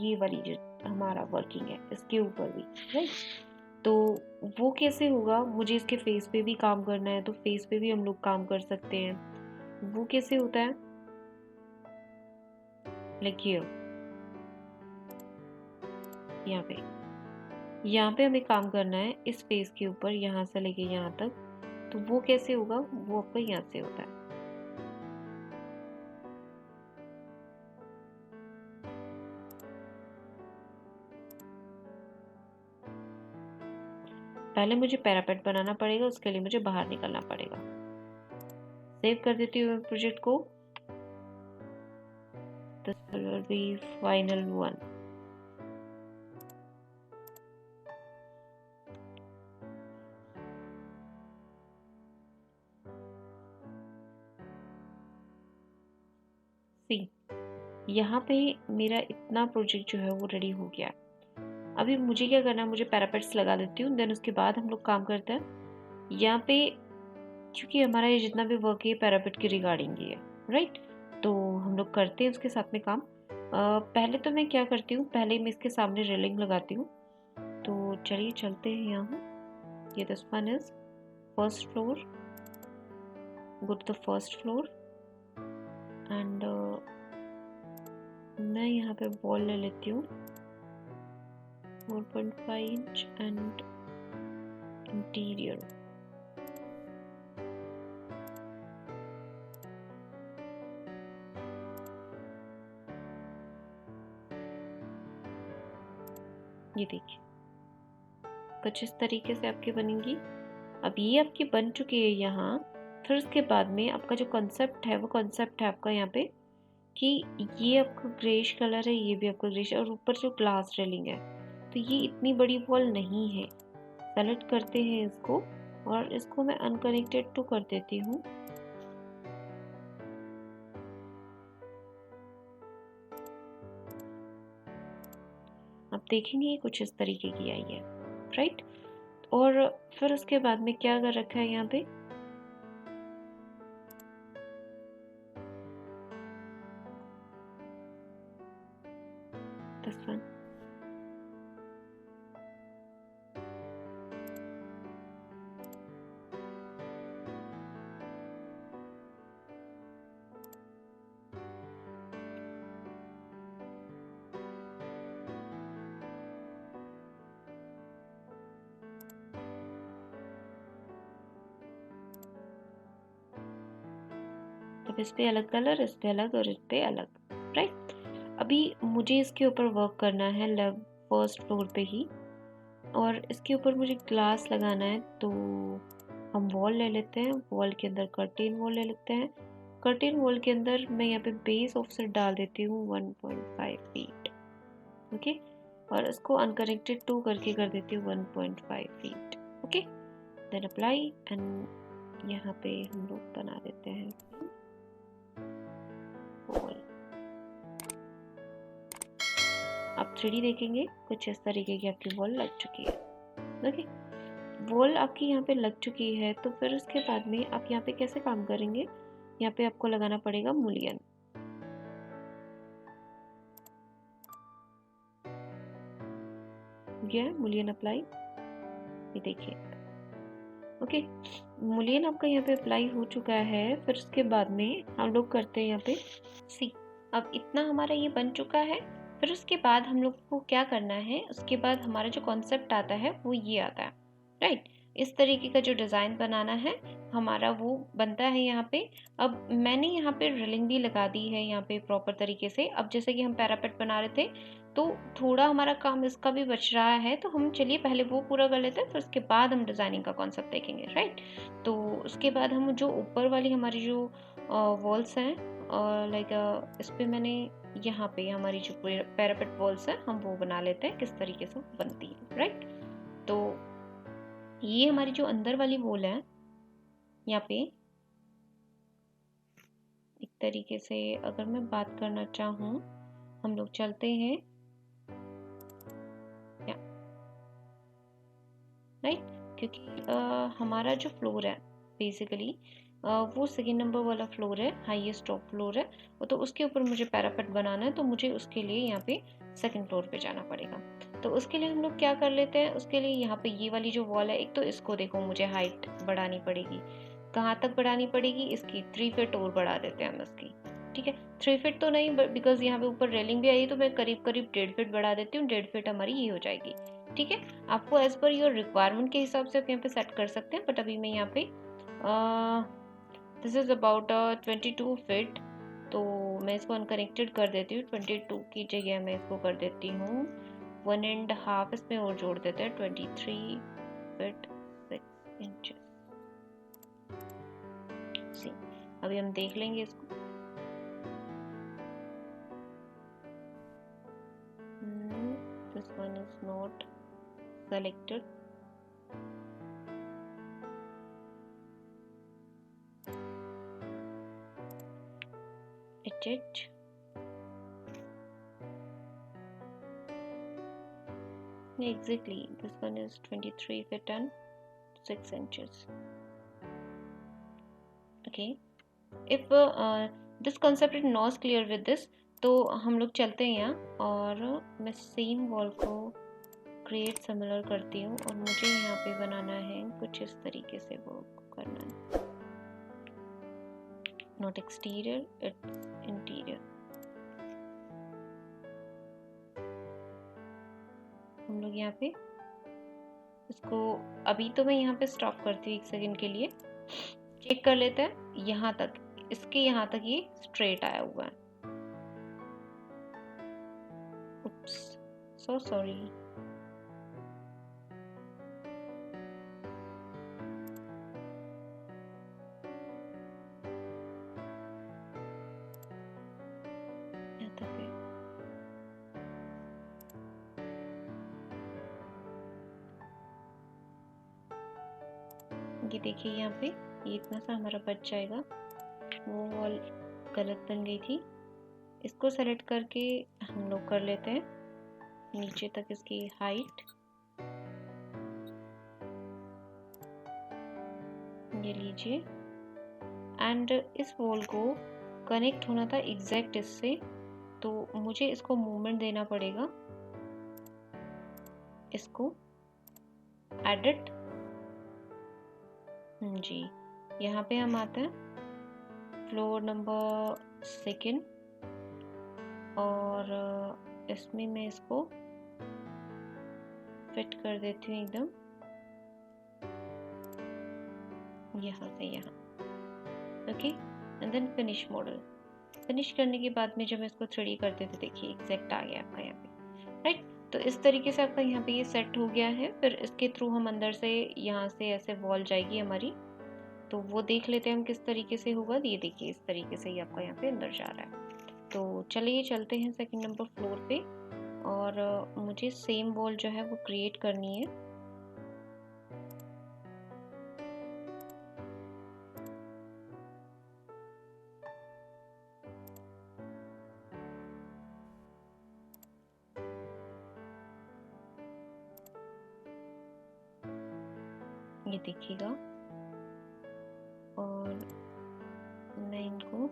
ये वाली जो हमारा वर्किंग है इसके ऊपर भी, राइट। तो वो कैसे होगा, मुझे इसके फेस पे भी काम करना है, तो फेस पे भी हम लोग काम कर सकते हैं। वो कैसे होता है, लाइक यहाँ पे हमें काम करना है इस फेस के ऊपर, यहाँ से लेके यहाँ तक। तो वो कैसे होगा, वो आपका यहाँ से होता है। पहले मुझे पैरापेट बनाना पड़ेगा, उसके लिए मुझे बाहर निकलना पड़ेगा। सेव कर देती हूँ प्रोजेक्ट को। This will be final one. सी, यहाँ पे मेरा इतना प्रोजेक्ट जो है वो रेडी हो गया। अभी मुझे क्या करना है, मुझे पैरापेट्स लगा देती हूँ, देन उसके बाद हम लोग काम करते हैं यहाँ पे, क्योंकि हमारा ये जितना भी वर्क है पैरापेट के रिगार्डिंग ही है, राइट। तो हम लोग करते हैं उसके साथ में काम। पहले तो मैं क्या करती हूँ, पहले मैं इसके सामने रेलिंग लगाती हूँ। तो चलिए चलते हैं यहाँ। ये this one is first floor, go to the first floor and मैं यहाँ पे वॉल ले लेती हूँ 4.5 इंच एंड इंटीरियर। ये देखिए कुछ इस तरीके से आपकी बनेंगी। अब ये आपकी बन चुकी है यहाँ। फिर उसके बाद में आपका जो कॉन्सेप्ट है वो कॉन्सेप्ट है आपका यहाँ पे कि ये आपका ग्रेश कलर है, ये भी आपका ग्रेश, और ऊपर जो ग्लास रेलिंग है, तो ये इतनी बड़ी वॉल नहीं है। सेलेक्ट करते हैं इसको और इसको मैं अनकनेक्टेड टू कर देती हूँ। आप देखेंगे कुछ इस तरीके की आई है, राइट। और फिर उसके बाद में क्या कर रखा है यहाँ पे, दिस वन। अब इस पे अलग कलर, इस पे अलग और इस पे अलग, राइट। अभी मुझे इसके ऊपर वर्क करना है फर्स्ट फ्लोर पे ही, और इसके ऊपर मुझे ग्लास लगाना है। तो हम वॉल ले लेते हैं, वॉल के अंदर कर्टेन वॉल ले लेते हैं। कर्टेन वॉल के अंदर मैं यहाँ पे बेस ऑफसेट डाल देती हूँ 1.5 फीट, ओके। और इसको अनकनेक्टेड 2 करके कर देती हूँ 1.5 feet, okay. Then apply, and यहाँ पे हम लोग बना देते हैं वॉल। आप 3D देखेंगे कुछ इस तरीके की आपकी वॉल लग चुकी है, ओके। वॉल आपकी यहाँ पे लग चुकी है, तो फिर उसके बाद में आप यहाँ पे कैसे काम करेंगे, यहाँ पे आपको लगाना पड़ेगा मूलियन। ये मूलियन अप्लाई, ये देखिए, ओके। मूलियन आपका यहाँ पे अप्लाई हो चुका है। फिर उसके बाद में हम लोग करते हैं यहाँ पे सी। अब इतना हमारा ये बन चुका है। फिर उसके बाद हम लोग को क्या करना है, उसके बाद हमारा जो कॉन्सेप्ट आता है वो ये आता है, राइट। इस तरीके का जो डिज़ाइन बनाना है हमारा वो बनता है यहाँ पे। अब मैंने यहाँ पे ड्रिलिंग भी लगा दी है यहाँ पे प्रॉपर तरीके से। अब जैसे कि हम पैरापेट बना रहे थे, तो थोड़ा हमारा काम इसका भी बच रहा है, तो हम चलिए पहले वो पूरा कर लेते हैं, फिर उसके बाद हम डिज़ाइनिंग का कॉन्सेप्ट देखेंगे, राइट। तो उसके बाद हम जो ऊपर वाली हमारी जो वॉल्स हैं, लाइक इस पर मैंने यहाँ पे हमारी जो पैरापेट वॉल्स हैं हम वो बना लेते हैं किस तरीके से बनती है, राइट। तो ये हमारी जो अंदर वाली वॉल है, यहाँ पे एक तरीके से अगर मैं बात करना चाहूँ, हम लोग चलते हैं, राइट। क्योंकि हमारा जो फ्लोर है बेसिकली वो सेकेंड नंबर वाला फ्लोर है, हाईएस्ट टॉप फ्लोर है। तो उसके ऊपर मुझे पैरापेट बनाना है, तो मुझे उसके लिए यहाँ पे सेकेंड फ्लोर पे जाना पड़ेगा। तो उसके लिए हम लोग क्या कर लेते हैं, उसके लिए यहाँ पे ये वाली जो वॉल है, एक तो इसको देखो मुझे हाइट बढ़ानी पड़ेगी। कहाँ तक बढ़ानी पड़ेगी, इसकी 3 फीट और बढ़ा देते हैं हम इसकी, ठीक है। 3 फीट तो नहीं, बिकॉज यहाँ पे ऊपर रेलिंग भी आई है, तो मैं करीब करीब 1.5 फीट बढ़ा देती हूँ। 1.5 फीट हमारी ये हो जाएगी, ठीक है। आपको एज पर योर रिक्वायरमेंट के हिसाब से आप यहाँ पे सेट कर सकते हैं। बट अभी मैं यहाँ पे दिस इज अबाउट 22 फीट, तो मैं इसको अनकनेक्टेड कर देती हूँ। 22 की जगह मैं इसको कर देती हूँ 1.5, इसमें और जोड़ देते हैं 23 फीट 6 इंचेस। सी, अभी हम देख लेंगे इसको। This one is not selected. Edit. Exactly, this one is 23 feet and 6 inches. Okay, if this concept is not clear with this, तो हम लोग चलते हैं यहाँ, और मैं सेम वॉल को क्रिएट सिमिलर करती हूँ, और मुझे यहाँ पे बनाना है कुछ इस तरीके से वर्क करना है। Not exterior, it's interior. हम लोग यहाँ पे इसको, अभी तो मैं यहाँ पे स्टॉप करती हूँ 1 सेकेंड के लिए, चेक कर लेते हैं यहाँ तक, इसके यहाँ तक ये स्ट्रेट आया हुआ है। उप्स, सो सॉरी। ये देखिए यहाँ पे ये इतना सा हमारा बच जाएगा। वो वॉल गलत बन गई थी, इसको सेलेक्ट करके हम लोग कर लेते हैं नीचे तक इसकी हाइट। ये लीजिए, एंड इस वॉल को कनेक्ट होना था एग्जैक्ट इससे, तो मुझे इसको मूवमेंट देना पड़ेगा। इसको एडिट, जी, यहाँ पे हम आते हैं फ्लोर नंबर 2, और इसमें मैं इसको फिट कर देती हूँ एकदम यहाँ से यहाँ, okay. And then finish model. Finish करने के बाद में जब मैं इसको 3D करते थे, देखिए एग्जैक्ट आ गया आपका यहाँ पे, राइट। तो इस तरीके से आपका यहाँ पे ये सेट हो गया है। फिर इसके थ्रू हम अंदर से यहाँ से ऐसे वॉल जाएगी हमारी, तो वो देख लेते हैं हम किस तरीके से होगा। ये देखिए इस तरीके से ही आपका यहाँ पे अंदर जा रहा है। तो चलिए चलते हैं सेकंड नंबर फ्लोर पे, और मुझे सेम वॉल जो है वो क्रिएट करनी है। ये देखिएगा, और मैं इनको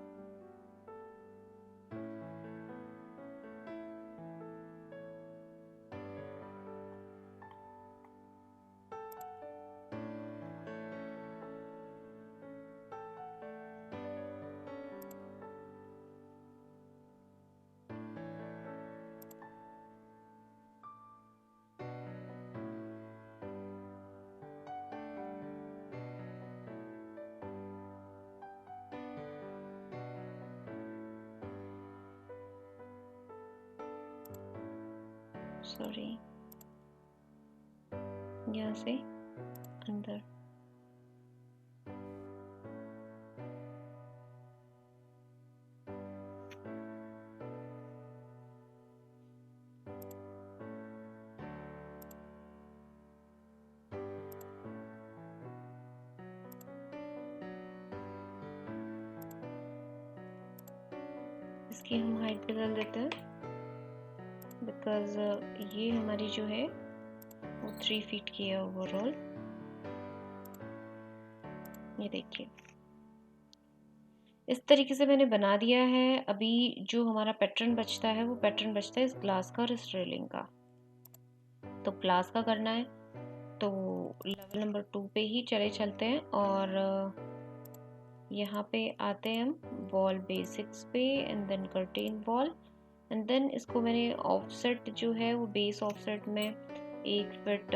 सॉरी यहाँ से अंदर, इसकी हम हाइट बदल देते हैं, बिकॉज ये हमारी जो है वो 3 फीट की है ओवरऑल। ये देखिए इस तरीके से मैंने बना दिया है। अभी जो हमारा पैटर्न बचता है वो पैटर्न बचता है इस ग्लास का और इस रेलिंग का। तो ग्लास का करना है तो लेवल नंबर 2 पे ही चले चलते हैं, और यहाँ पे आते हैं हम वॉल बेसिक्स पे, and then curtain wall, and then इसको मैंने ऑफसेट जो है वो बेस ऑफसेट में 1 फीट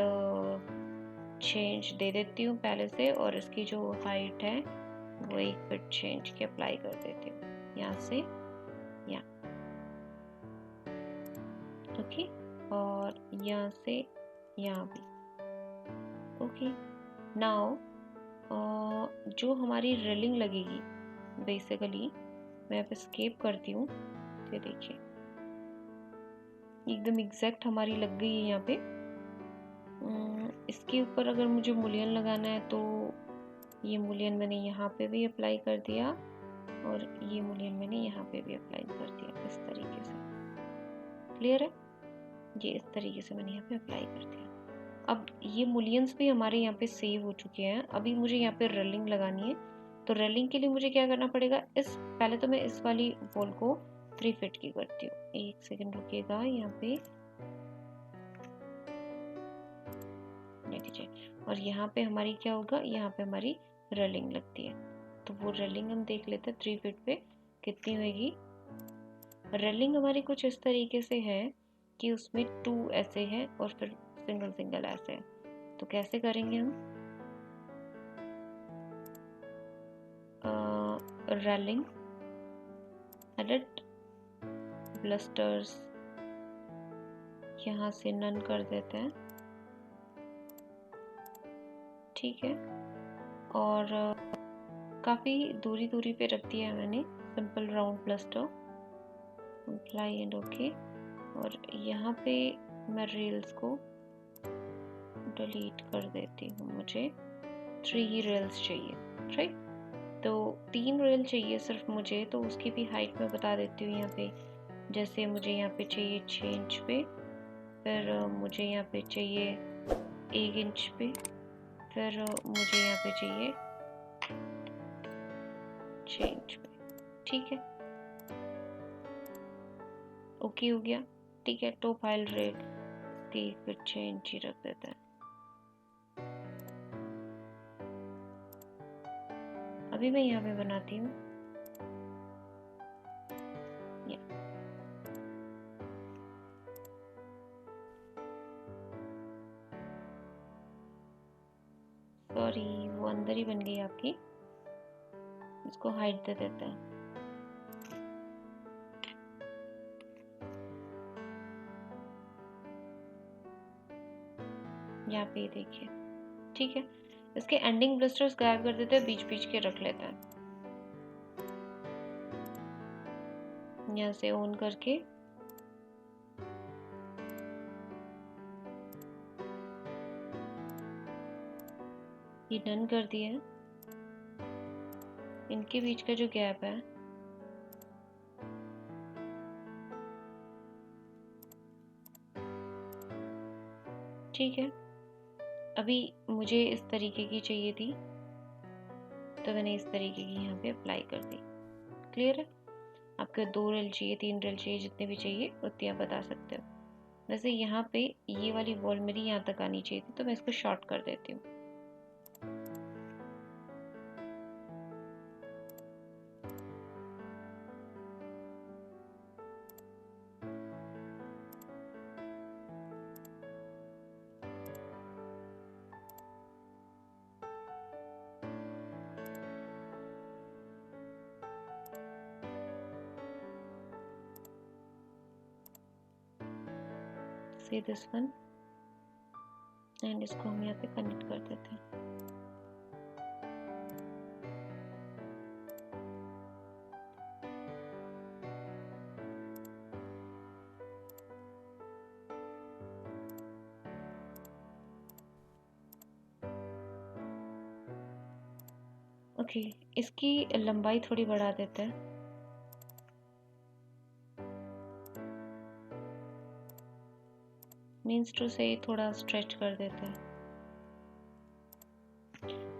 चेंज दे देती हूँ पहले से, और इसकी जो हाइट है वो 1 फीट चेंज के अप्लाई कर देती हूँ यहाँ से यहाँ, ओके, और यहाँ से यहाँ भी, ओके। नाउ जो हमारी रेलिंग लगेगी बेसिकली, मैं यहाँ पे स्केप करती हूँ, ये देखिए एकदम एग्जैक्ट हमारी लग गई है यहाँ पे। इसके ऊपर अगर मुझे मुलियन लगाना है तो ये मुलियन मैंने यहाँ पे भी अप्लाई कर दिया, और ये मुलियन मैंने यहाँ पे भी अप्लाई कर दिया इस तरीके से। क्लियर है? ये इस तरीके से मैंने यहाँ पे अप्लाई कर दिया। अब ये मुलियंस भी हमारे यहाँ पे सेव हो चुके हैं। अभी मुझे यहाँ पे रेलिंग लगानी है, तो रेलिंग के लिए मुझे क्या करना पड़ेगा, पहले तो मैं इस वाली वॉल को 3 फीट की करती हूँ। 1 सेकंड रुकिएगा यहाँ पे, लीजिए, और यहाँ पे हमारी क्या होगा, यहाँ पे हमारी रेलिंग लगती है। तो वो रेलिंग हम देख लेते हैं 3 फीट पे कितनी होगी। रेलिंग हमारी कुछ इस तरीके से है कि उसमें 2 ऐसे हैं और फिर सिंगल सिंगल ऐसे है। तो कैसे करेंगे हम, रेलिंग एडिट ब्लस्टर्स यहाँ से नन कर देते हैं, ठीक है, और काफ़ी दूरी दूरी पे रख दिया है मैंने simple round bluster, apply and okay. और यहाँ पे मैं रेल्स को डिलीट कर देती हूँ, मुझे 3 ही रेल्स चाहिए, राइट। तो 3 रेल चाहिए सिर्फ मुझे, तो उसकी भी हाइट मैं बता देती हूँ यहाँ पे। जैसे मुझे यहाँ पे चाहिए 6 इंच पे, फिर मुझे यहाँ पे चाहिए 1 इंच पे, फिर मुझे यहाँ पे चाहिए 6 इंच पे, ठीक है, ओके हो गया, ठीक है। टॉप फाइल रेट इसकी फिर 6 इंच ही रख देते हैं। अभी मैं यहाँ पे बनाती हूँ, सॉरी वो अंदर ही बन गई आपकी, इसको हाइट दे देते हैं। यहाँ पे ये देखिए, ठीक है। इसके एंडिंग ब्लिस्टर्स गायब कर देते हैं, बीच बीच के रख लेते हैं। यहाँ से ऑन करके ये डन कर दिया है। इनके बीच का जो गैप है ठीक है। अभी मुझे इस तरीके की चाहिए थी तो मैंने इस तरीके की यहाँ पे अप्लाई कर दी। क्लियर है? आपको 2 रेल चाहिए, 3 रेल चाहिए, जितने भी चाहिए उतने आप बता सकते हो। वैसे यहाँ पे ये वाली वॉल मेरी यहाँ तक आनी चाहिए थी तो मैं इसको शॉर्ट कर देती हूँ। See this one एंड इसको हम यहाँ पे कनेक्ट कर देते हैं। ओके, इसकी लंबाई थोड़ी बढ़ा देते हैं। मीन्स टू से थोड़ा स्ट्रेच कर देते हैं।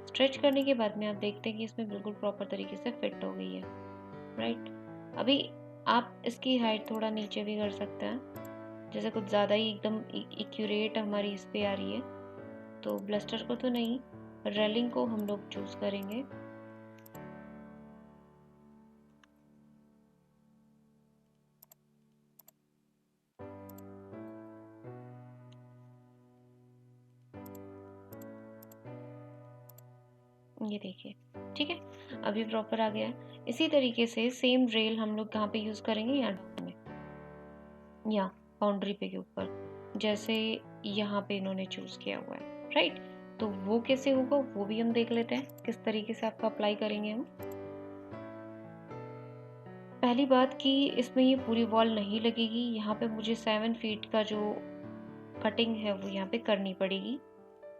स्ट्रेच करने के बाद में आप देखते हैं कि इसमें बिल्कुल प्रॉपर तरीके से फिट हो गई है, राइट। अभी आप इसकी हाइट थोड़ा नीचे भी कर सकते हैं, जैसे कुछ ज़्यादा ही एकदम एक्यूरेट हमारी इस पे आ रही है तो ब्लस्टर को तो नहीं, रेलिंग को हम लोग चूज करेंगे। ये देखिए, ठीक है, अभी प्रॉपर आ गया है। इसी तरीके से सेम रेल हम लोग कहाँ पे यूज करेंगे, यहाँ में, या बाउंड्री पे के ऊपर, जैसे यहाँ पे इन्होंने चूज किया हुआ है, राइट। तो वो कैसे होगा वो भी हम देख लेते हैं, किस तरीके से आपका अप्लाई करेंगे हम। पहली बात कि इसमें ये पूरी वॉल नहीं लगेगी, यहाँ पे मुझे 7 फीट का जो कटिंग है वो यहाँ पे करनी पड़ेगी।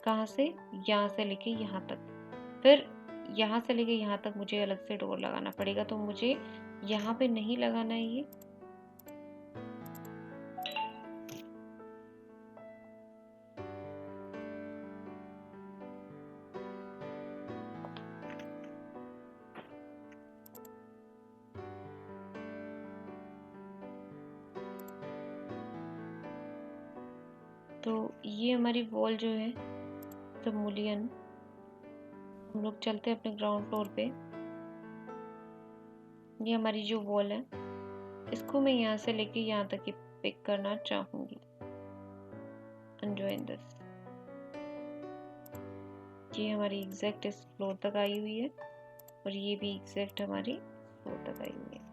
कहाँ से? यहाँ से लेके यहाँ तक, फिर यहाँ से लेके यहाँ तक मुझे अलग से डोर लगाना पड़ेगा, तो मुझे यहाँ पे नहीं लगाना है ये। तो ये हमारी वॉल जो है सिमुलियन, हम लोग चलते हैं अपने ग्राउंड फ्लोर पे। ये हमारी जो वॉल है इसको मैं यहाँ से लेके यहाँ तक ही पिक करना चाहूंगी। Enjoy this. ये हमारी एग्जैक्ट इस फ्लोर तक आई हुई है और ये भी एग्जैक्ट हमारी फ्लोर तक आई हुई है।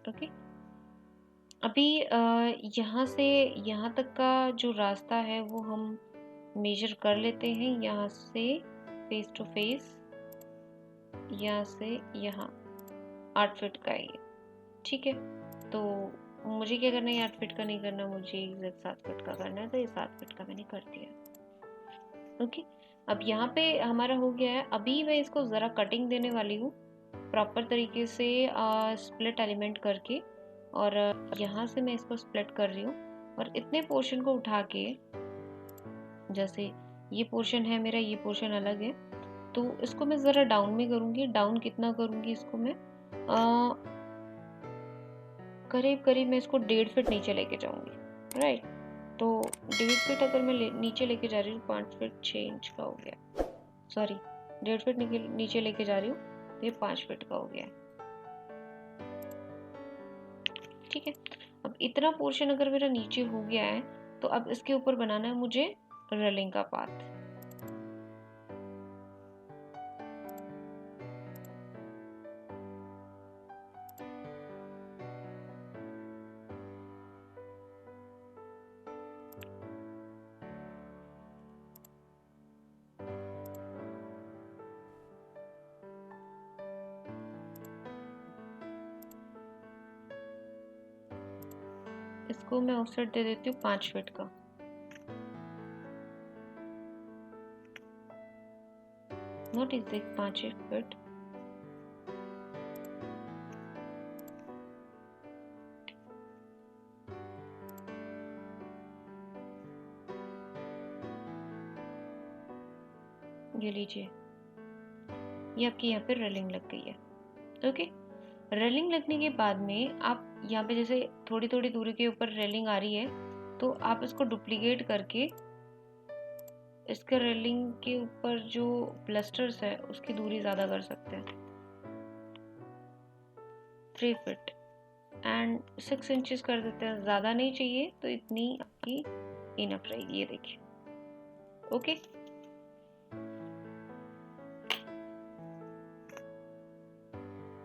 ओके, अभी यहाँ से यहाँ तक का जो रास्ता है वो हम मेजर कर लेते हैं। यहाँ से फेस टू फेस, यहाँ से यहाँ 8 फीट का है ये, ठीक है। तो मुझे क्या करना है, 8 फीट का नहीं करना, मुझे एग्जैक्ट 7 फीट का करना है, तो ये 7 फीट का मैंने कर दिया। ओके, अब यहाँ पे हमारा हो गया है। अभी मैं इसको ज़रा कटिंग देने वाली हूँ प्रॉपर तरीके से, स्प्लिट एलिमेंट करके, और यहाँ से मैं इसको स्प्लिट कर रही हूँ और इतने पोर्शन को उठा के, जैसे ये पोर्शन है मेरा, ये पोर्शन अलग है, तो इसको मैं ज़रा डाउन में करूँगी। डाउन कितना करूँगी इसको मैं, करीब करीब मैं इसको 1.5 फीट नीचे लेके जाऊँगी, राइट। तो 1.5 फीट अगर मैं नीचे लेके जा रही हूँ, 5 फीट 6 इंच का हो गया, सॉरी 1.5 फीट नीचे लेके जा रही हूँ, तो ये 5 फीट का हो गया, ठीक है। अब इतना पोर्शन अगर मेरा नीचे हो गया है तो अब इसके ऊपर बनाना है मुझे रेलिंग का पाथ। इसको मैं ऑफसेट दे देती हूँ 5 फीट का। नॉट एग्जैक्ट 5 फीट, ये लीजिए, ये आपकी यहाँ पे रेलिंग लग गई है। ओके, रेलिंग लगने के बाद में आप यहाँ पे जैसे थोड़ी थोड़ी दूरी के ऊपर रेलिंग आ रही है, तो आप इसको डुप्लीकेट करके इसके रेलिंग के ऊपर जो प्लस्टर्स है उसकी दूरी ज़्यादा कर सकते हैं, 3 फीट एंड 6 इंचेस कर देते हैं। ज़्यादा नहीं चाहिए तो इतनी आपकी इनफ रहेगी। ये देखिए, ओके।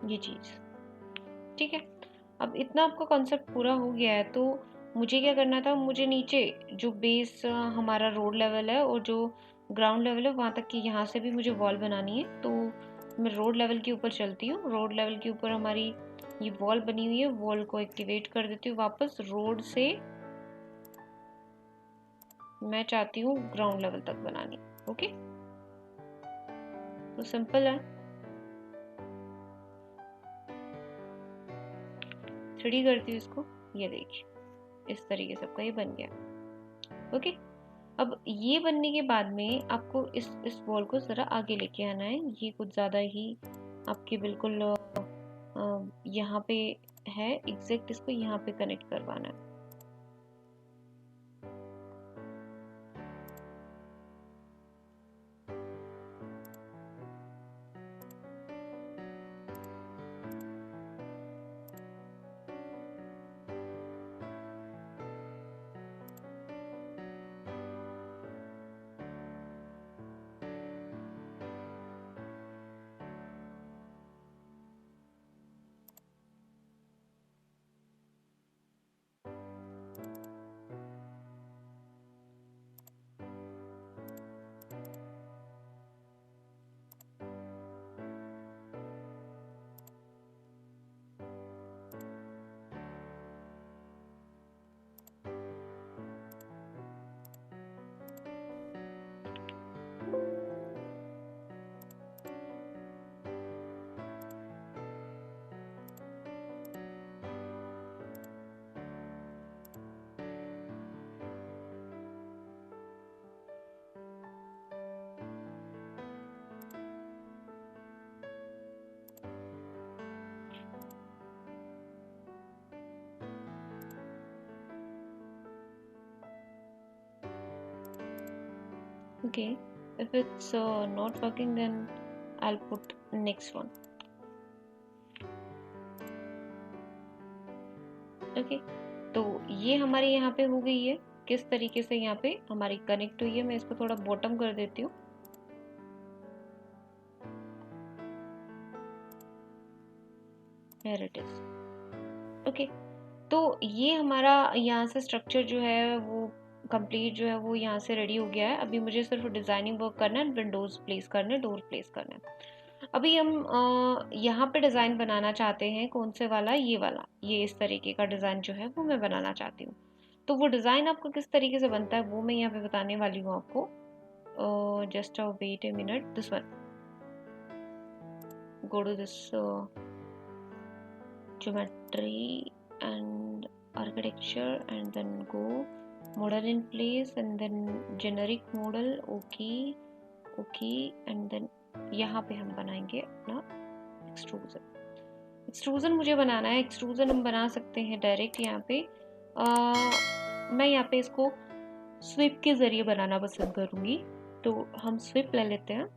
ये चीज़ ठीक है। अब इतना आपका कॉन्सेप्ट पूरा हो गया है, तो मुझे क्या करना था, मुझे नीचे जो बेस हमारा रोड लेवल है और जो ग्राउंड लेवल है वहाँ तक की यहाँ से भी मुझे वॉल बनानी है। तो मैं रोड लेवल के ऊपर चलती हूँ। रोड लेवल के ऊपर हमारी ये वॉल बनी हुई है, वॉल को एक्टिवेट कर देती हूँ वापस। रोड से मैं चाहती हूँ ग्राउंड लेवल तक बनानी। ओके, तो सिंपल है। 3D करती हूँ इसको, ये देखिए इस तरीके से आपका ये बन गया। ओके, अब ये बनने के बाद में आपको इस वॉल को ज़रा आगे लेके आना है। ये कुछ ज़्यादा ही आपके बिल्कुल यहाँ पे है एग्जैक्ट, इसको यहाँ पे कनेक्ट करवाना है। Okay, if it's not working, then I'll put next one. Okay, तो ये हमारी यहाँ पे हो गई है। किस तरीके से यहाँ पे हमारी कनेक्ट हुई है, मैं इसको थोड़ा बॉटम कर देती हूँ। Here it is. ओके, तो ये हमारा यहाँ से स्ट्रक्चर जो है वो कंप्लीट जो है वो यहाँ से रेडी हो गया है। अभी मुझे सिर्फ डिज़ाइनिंग वर्क करना है, विंडोज़ प्लेस करने, डोर प्लेस करना है। अभी हम यहाँ पे डिज़ाइन बनाना चाहते हैं। कौन से वाला? ये वाला, ये इस तरीके का डिज़ाइन जो है वो मैं बनाना चाहती हूँ। तो वो डिज़ाइन आपको किस तरीके से बनता है वो मैं यहाँ पे बताने वाली हूँ आपको। Just wait a minute, this one, go to this geometry and architecture and then go model in place and then generic model, okay and then यहाँ पे हम बनाएंगे अपना एक्सट्रूजन मुझे बनाना है। एक्सट्रूजन हम बना सकते हैं डायरेक्ट यहाँ पे। मैं यहाँ पे इसको स्विप के ज़रिए बनाना पसंद करूँगी, तो हम स्विप ले लेते हैं।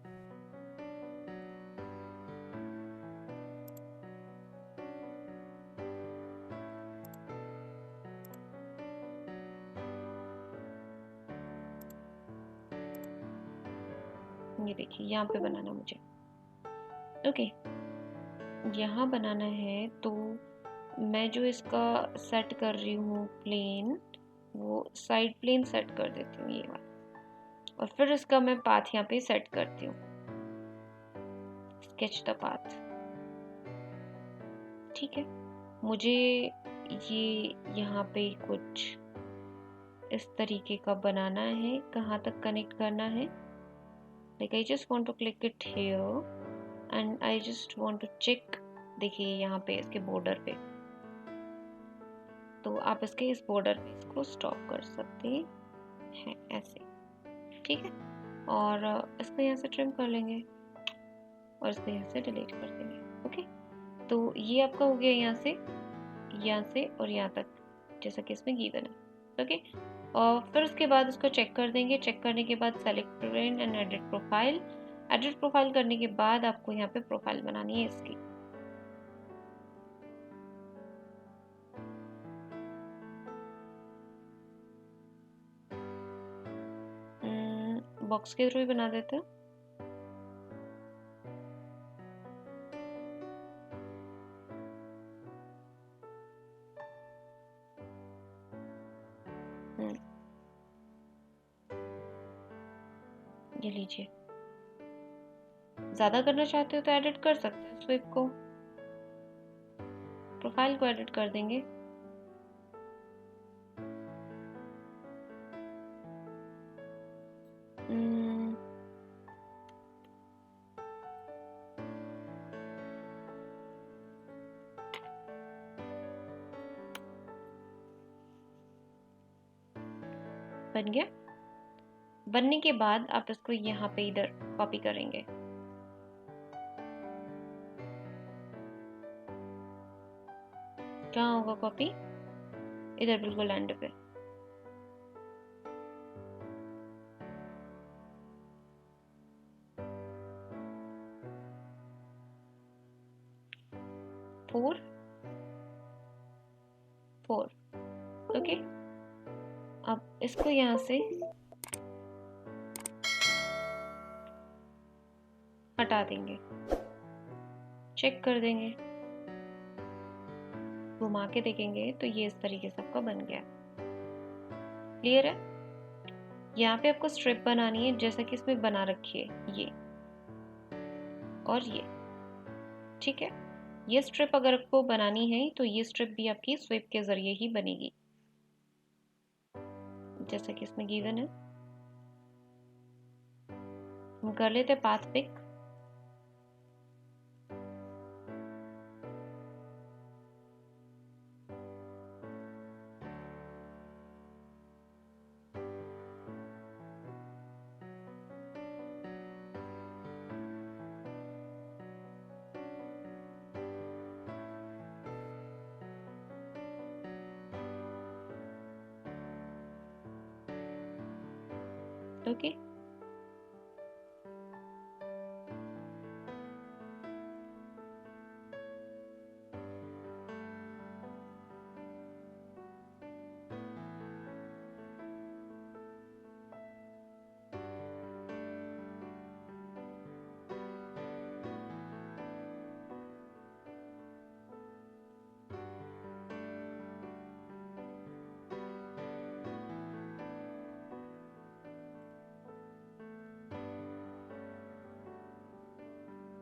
ये देखिए यहाँ पे बनाना मुझे। ओके, यहाँ बनाना है तो मैं जो इसका सेट कर रही हूँ प्लेन, वो साइड प्लेन सेट कर देती हूँ ये वाला, और फिर इसका मैं पाथ यहाँ पे सेट करती हूँ, स्केच द पाथ। ठीक है, मुझे ये यहाँ पे कुछ इस तरीके का बनाना है। कहाँ तक कनेक्ट करना है? Like I just want to click it here and I just want to check. देखिए यहाँ पे इसके बॉर्डर पे, तो आप इसके इस बॉर्डर पे इसको स्टॉप कर सकते हैं ऐसे, ठीक है। और इसको यहाँ से ट्रिम कर लेंगे और इसको यहाँ से डिलीट कर देंगे। ओके, तो ये आपका हो गया यहाँ से और यहाँ तक, जैसा कि इसमें गिवन है। ओके, और फिर उसके बाद उसको चेक कर देंगे। चेक करने के बाद select print and edit profile. Edit profile करने के बाद आपको यहाँ पे प्रोफाइल बनानी है इसकी। बॉक्स के थ्रू ही बना देते हैं। ये लीजिए, ज्यादा करना चाहते हो तो एडिट कर सकते हैं। स्विप को, प्रोफाइल को एडिट कर देंगे। बन गया। बनने के बाद आप इसको यहाँ पे इधर कॉपी करेंगे। कहाँ होगा कॉपी? इधर बिल्कुल एंड पे। फोर ओके, अब इसको यहाँ से हटा देंगे, चेक कर देंगे, घुमा के देखेंगे तो ये इस तरीके से आपका बन गया। क्लियर है? यहाँ पे आपको स्ट्रिप बनानी है जैसा कि इसमें बना रखी है, ये और ये, ठीक है। ये स्ट्रिप अगर आपको बनानी है तो ये स्ट्रिप भी आपकी स्विप के जरिए ही बनेगी, जैसा कि इसमें गिवन है। हम कर लेते हैं पाथ पिक। ओके,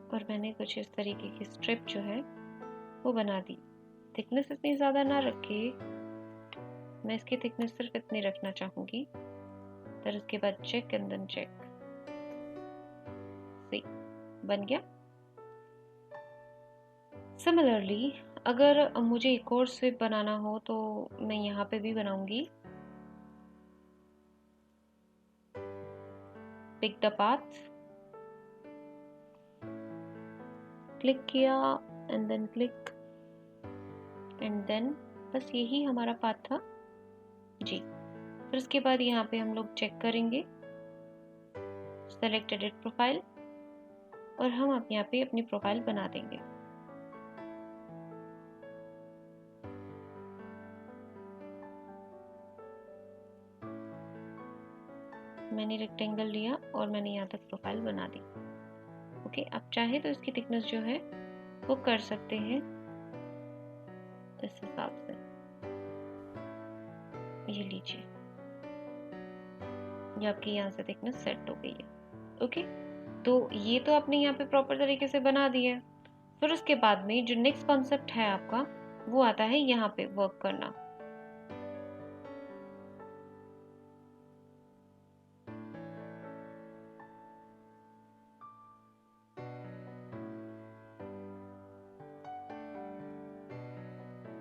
और मैंने कुछ इस तरीके की स्ट्रिप जो है वो बना दी। थिकनेस इतनी ज़्यादा ना रखी, मैं इसकी थिकनेस सिर्फ इतनी रखना चाहूँगी। फिर उसके बाद चेक एंड देन चेक। सी, बन गया। सिमिलरली अगर मुझे एक और स्विप बनाना हो तो मैं यहाँ पे भी बनाऊंगी। पिक द पाथ, क्लिक किया and then click and then, बस यही हमारा पाथ था जी। फिर उसके बाद यहाँ पे हम लोग चेक करेंगे, सेलेक्ट एडिट प्रोफाइल, और हम अब यहाँ पे अपनी प्रोफाइल बना देंगे। मैंने रेक्टेंगल लिया और मैंने यहाँ तक प्रोफाइल बना दी। ओके, आप चाहे तो इसकी थिकनेस जो है वो कर सकते हैं इस हिसाब से। ये लीजिए, ये आपकी यहाँ से थिकनेस सेट हो गई है। ओके, तो ये तो आपने यहाँ पे प्रॉपर तरीके से बना दिया है। फिर उसके बाद में जो नेक्स्ट कॉन्सेप्ट है आपका, वो आता है यहाँ पे वर्क करना।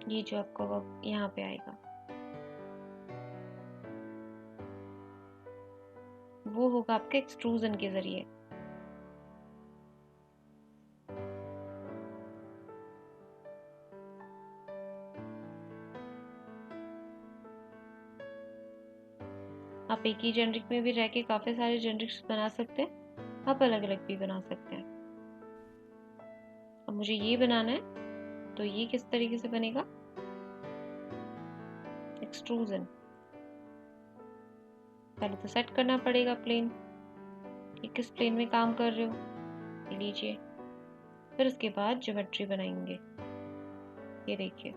ये जो आपका वर्क यहाँ पे आएगा वो होगा आपके एक्सट्रूजन के जरिए। आप एक ही जेनरिक में भी रह के काफी सारे जेनरिक्स बना सकते हैं, आप अलग अलग भी बना सकते हैं। अब मुझे ये बनाना है तो ये किस तरीके से बनेगा, एक्सट्रूजन। पहले तो सेट करना पड़ेगा प्लेन, ये किस प्लेन में काम कर रहे हो, ये लीजिए। फिर उसके बाद ज्योमेट्री बनाएंगे, ये देखिए।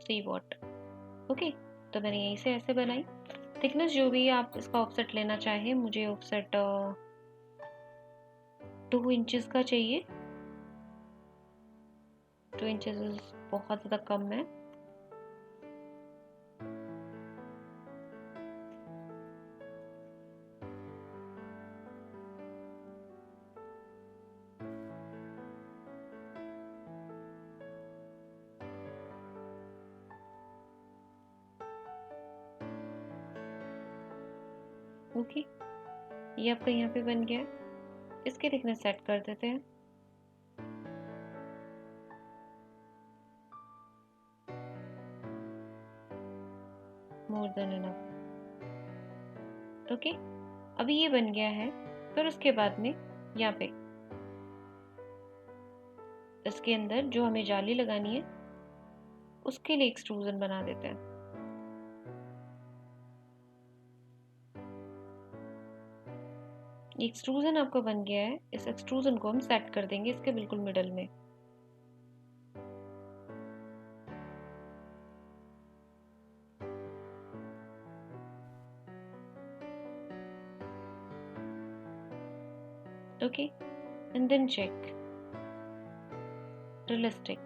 See what, okay. तो मैंने यहीं से ऐसे बनाई। थिकनेस जो भी आप इसका ऑफसेट लेना चाहें, मुझे ऑफसेट 2 इंचेस का चाहिए। 2 इंचेस बहुत ज़्यादा कम है। ओके, ये आपका यहाँ पे बन गया है। इसके थिकनेस सेट कर देते हैं। More than enough, okay. अभी ये बन गया है। फिर उसके बाद में यहाँ पे इसके अंदर जो हमें जाली लगानी है उसके लिए एक्सट्रूजन बना देते हैं। एक्सट्रूजन आपका बन गया है। इस एक्सट्रूजन को हम सेट कर देंगे इसके बिल्कुल मिडल में। Okay, and then check realistic.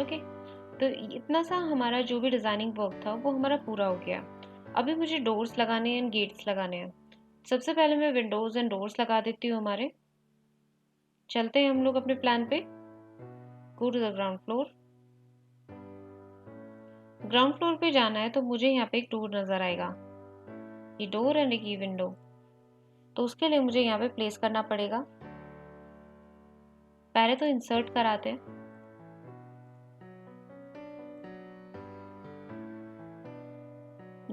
Okay, तो इतना सा हमारा जो भी डिजाइनिंग वर्क था वो हमारा पूरा हो गया। अभी मुझे डोर्स लगाने हैं एंड गेट्स लगाने हैं। सबसे पहले मैं विंडोज एंड डोर्स लगा देती हूँ हमारे। चलते हैं हम लोग अपने प्लान पे। Go to the ground floor. Ground floor पे जाना है तो मुझे यहाँ पे एक डोर नजर आएगा, ये डोर एंड एक ये विंडो। तो उसके लिए मुझे यहाँ पे प्लेस करना पड़ेगा। पहले तो इंसर्ट कराते हैं।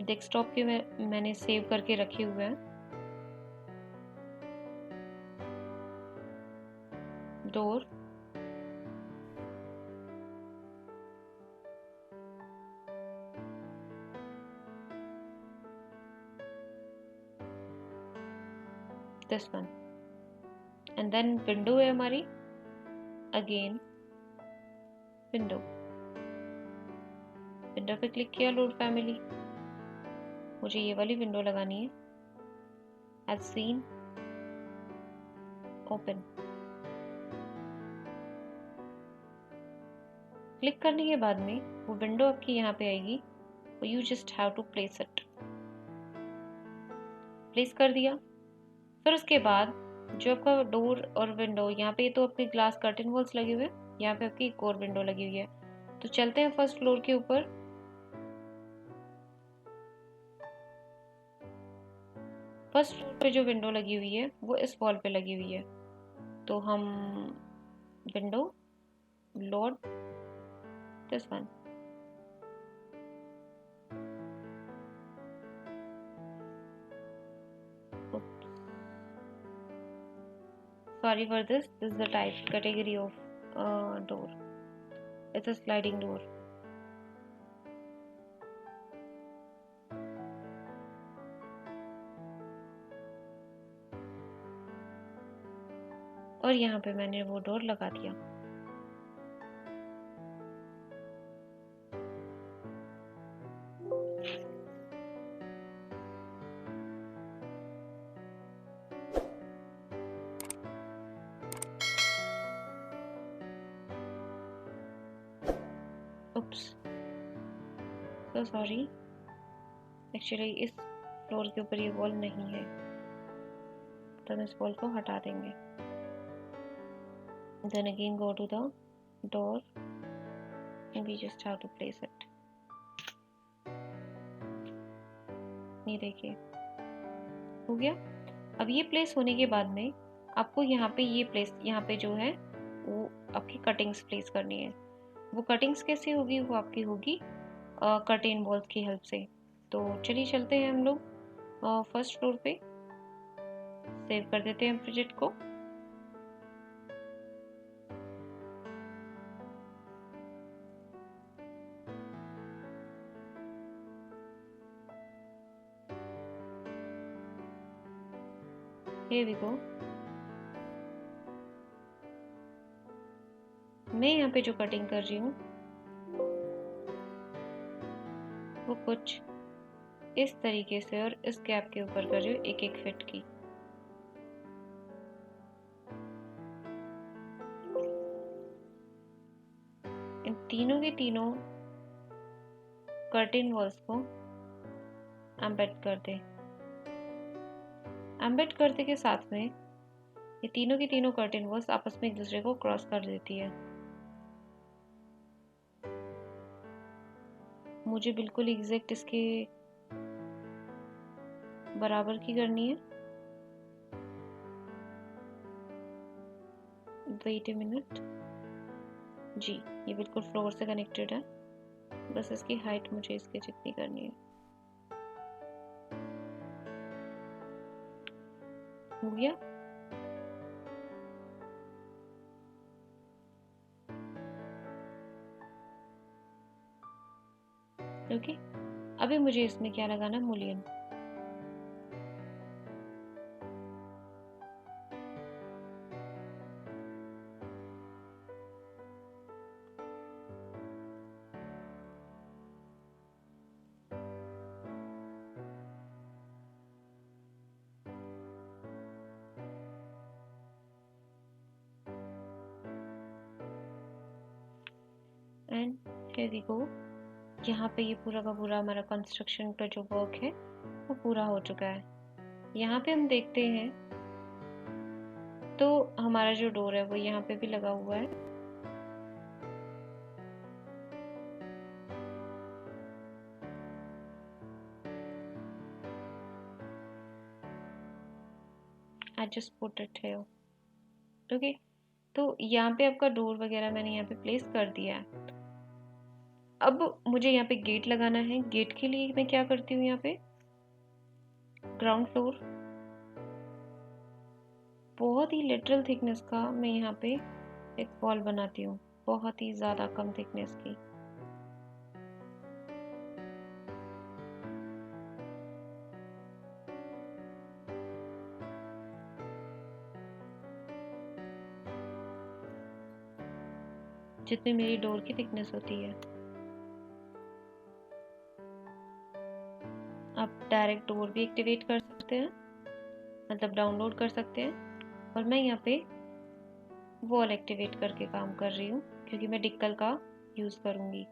डेस्कटॉप पे मैंने सेव करके रखे हुए हैं। Door, this one, and then window है हमारी। अगेन विंडो, विंडो पे क्लिक किया, लोड फैमिली। मुझे ये वाली विंडो लगानी है। As scene, open. क्लिक करने के बाद में वो विंडो आपकी यहाँ पे आएगी, you just have to place it. Place कर दिया। फिर उसके बाद जो आपका डोर और विंडो, यहाँ पे तो आपके ग्लास कर्टेन वॉल्स लगे हुए, यहाँ पे आपकी एक और विंडो लगी हुई है। तो चलते हैं फर्स्ट फ्लोर के ऊपर। फर्स्ट फ्लोर पे जो विंडो लगी हुई है वो इस वॉल पे लगी हुई है। तो हम window, load this one. Sorry for this. This is the type category of door. It's a sliding door. और यहाँ पे मैंने वो डोर लगा दिया। उप्स, सो सॉरी, एक्चुअली इस फ्लोर के ऊपर ये वॉल नहीं है, तो हम इस वॉल को हटा देंगे। Then again go to the door and we just have to place it. ये देखिए हो गया। अब ये प्लेस होने के बाद में आपको यहाँ पे ये प्लेस, यहाँ पे जो है वो आपकी कटिंग्स प्लेस करनी है। वो कटिंग्स कैसे होगी, वो आपकी होगी कर्टेन वॉल्स की हेल्प से। तो चलिए चलते हैं हम लोग फर्स्ट फ्लोर पे, सेव कर देते हैं प्रोजेक्ट को। Here we go। मैं यहाँ पे जो कटिंग कर रही हूँ वो कुछ इस तरीके से और इस गैप के ऊपर कर रही हूँ, एक एक फिट की। इन तीनों के तीनों कर्टेन वॉल्स को एम्बेड कर दे। एम्बेड करने के साथ में ये तीनों की तीनों कर्टेन वॉल्स आपस में एक दूसरे को क्रॉस कर देती है। मुझे बिल्कुल एग्जैक्ट इसके बराबर की करनी है। वेट ए मिनट जी, ये बिल्कुल फ्लोर से कनेक्टेड है, बस इसकी हाइट मुझे इसके जितनी करनी है। हो गया। ओके, अभी मुझे इसमें क्या लगाना है, mullion. And here we go. यहाँ पे ये पूरा का पूरा हमारा कंस्ट्रक्शन का जो वर्क है वो पूरा हो चुका है। यहाँ पे हम देखते हैं तो हमारा जो डोर है वो यहाँ पे भी लगा हुआ है। I just put it here. Okay, तो यहाँ पे आपका डोर वगैरह मैंने यहाँ पे प्लेस कर दिया है। अब मुझे यहाँ पे गेट लगाना है। गेट के लिए मैं क्या करती हूँ, यहाँ पे ग्राउंड फ्लोर बहुत ही लिटरल थिकनेस का मैं यहाँ पे एक वॉल बनाती हूँ, बहुत ही ज़्यादा कम थिकनेस की। जितनी मेरी डोर की थिकनेस होती है। आप डायरेक्ट डोर भी एक्टिवेट कर सकते हैं, मतलब डाउनलोड कर सकते हैं, और मैं यहाँ पे वॉल एक्टिवेट करके काम कर रही हूँ क्योंकि मैं डिक्कल का यूज़ करूँगी।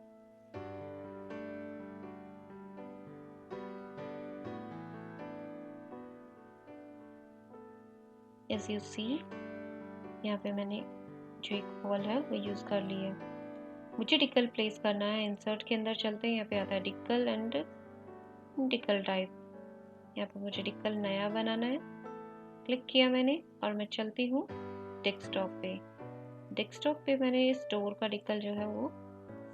एज यू सी, यहाँ पे मैंने जो एक वॉल है वो यूज़ कर ली है। मुझे डिक्कल प्लेस करना है। इंसर्ट के अंदर चलते हैं, यहाँ पे आता है डिक्कल एंड डिक्कल टाइप। यहाँ पे मुझे डिक्कल नया बनाना है। क्लिक किया मैंने और मैं चलती हूँ डेस्कटॉप पे। डेस्कटॉप पे मैंने इस डोर का डिक्कल जो है वो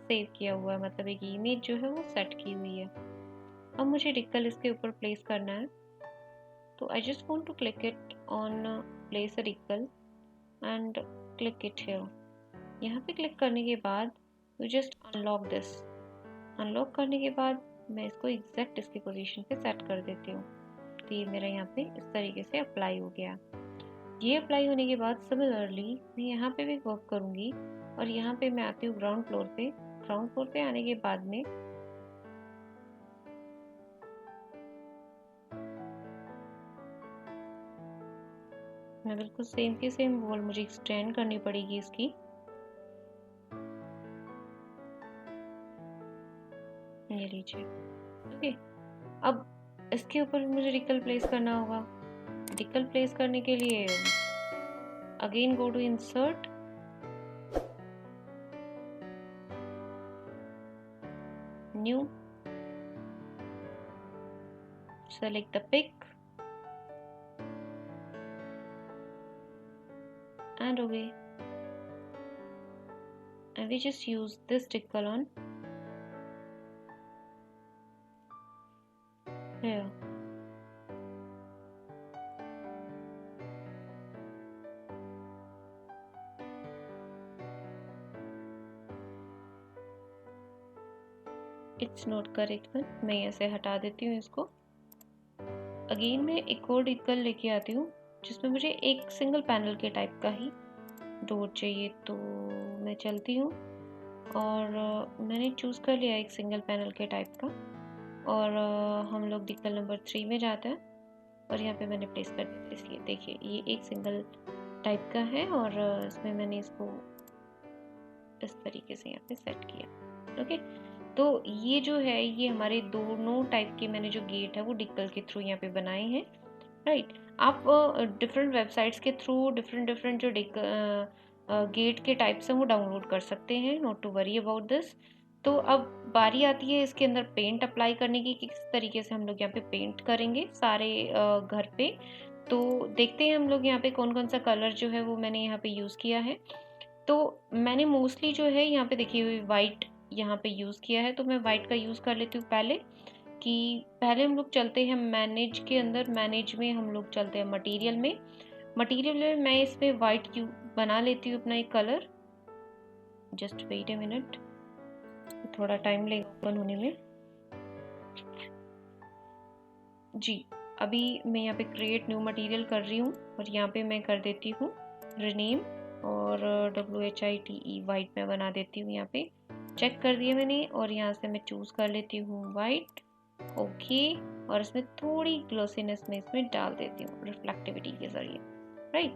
सेव किया हुआ है, मतलब एक इमेज जो है वो सेट की हुई है। अब मुझे डिक्कल इसके ऊपर प्लेस करना है, तो I just want to click it on place a decal and click it here. यहाँ पे क्लिक करने के बाद you just unlock this. Unlock करने के बाद मैं इसको एग्जैक्ट इसकी पोजीशन पे सेट कर देती हूँ। तो ये मेरा यहाँ पे इस तरीके से अप्लाई हो गया। ये अप्लाई होने के बाद सिमिलरली मैं यहाँ पे भी वर्क करूँगी और यहाँ पे मैं आती हूँ ग्राउंड फ्लोर पे। ग्राउंड फ्लोर पे आने के बाद में मैं बिल्कुल सेम की सेम वॉल मुझे एक्सटेंड करनी पड़ेगी इसकी। नीचे। ओके, अब इसके ऊपर भी मुझे डिकल प्लेस करना होगा। डिकल प्लेस करने के लिए again go to insert, new, select the pick and okay, and we just use this tickle on here. It's not correct one, मैं ऐसे हटा देती हूँ इसको। अगेन मैं एक और डिकल लेके आती हूँ जिसमें मुझे एक सिंगल पैनल के टाइप का ही डॉट चाहिए। तो मैं चलती हूँ और मैंने चूज़ कर लिया एक सिंगल पैनल के टाइप का, और हम लोग डिकल नंबर 3 में जाते हैं और यहाँ पे मैंने प्लेस कर दिया। इसलिए देखिए ये एक सिंगल टाइप का है और इसमें मैंने इसको इस तरीके से यहाँ पे सेट किया। ओके, तो ये जो है ये हमारे दोनों टाइप के मैंने जो गेट है वो डिकल के थ्रू यहाँ पे बनाए हैं, राइट। आप डिफरेंट वेबसाइट्स के थ्रू डिफरेंट डिफरेंट जो गेट के टाइप्स हैं वो डाउनलोड कर सकते हैं, not to worry about this. तो अब बारी आती है इसके अंदर पेंट अप्लाई करने की, किस तरीके से हम लोग यहाँ पे पेंट करेंगे सारे घर पे। तो देखते हैं हम लोग यहाँ पे कौन कौन सा कलर जो है वो मैंने यहाँ पे यूज़ किया है। तो मैंने मोस्टली जो है यहाँ पे देखिए वाइट यहाँ पे यूज़ किया है, तो मैं वाइट का यूज़ कर लेती हूँ पहले। कि पहले हम लोग चलते हैं मैनेज के अंदर, मैनेज में हम लोग चलते हैं मटेरियल में। मटेरियल में मैं इसमें वाइट क्यू बना लेती हूँ अपना एक colour. Just wait a minute, थोड़ा टाइम लेगा ओपन होने में। जी, अभी मैं यहाँ पे क्रिएट न्यू मटेरियल कर रही हूँ और यहाँ पे मैं कर देती हूँ रिनेम और WHITE वाइट में बना देती हूँ। यहाँ पे चेक कर दिया मैंने और यहाँ से मैं चूज़ कर लेती हूँ वाइट। ओके, और इसमें थोड़ी ग्लोसीनेस में इसमें डाल देती हूँ रिफ्लेक्टिविटी के ज़रिए, राइट।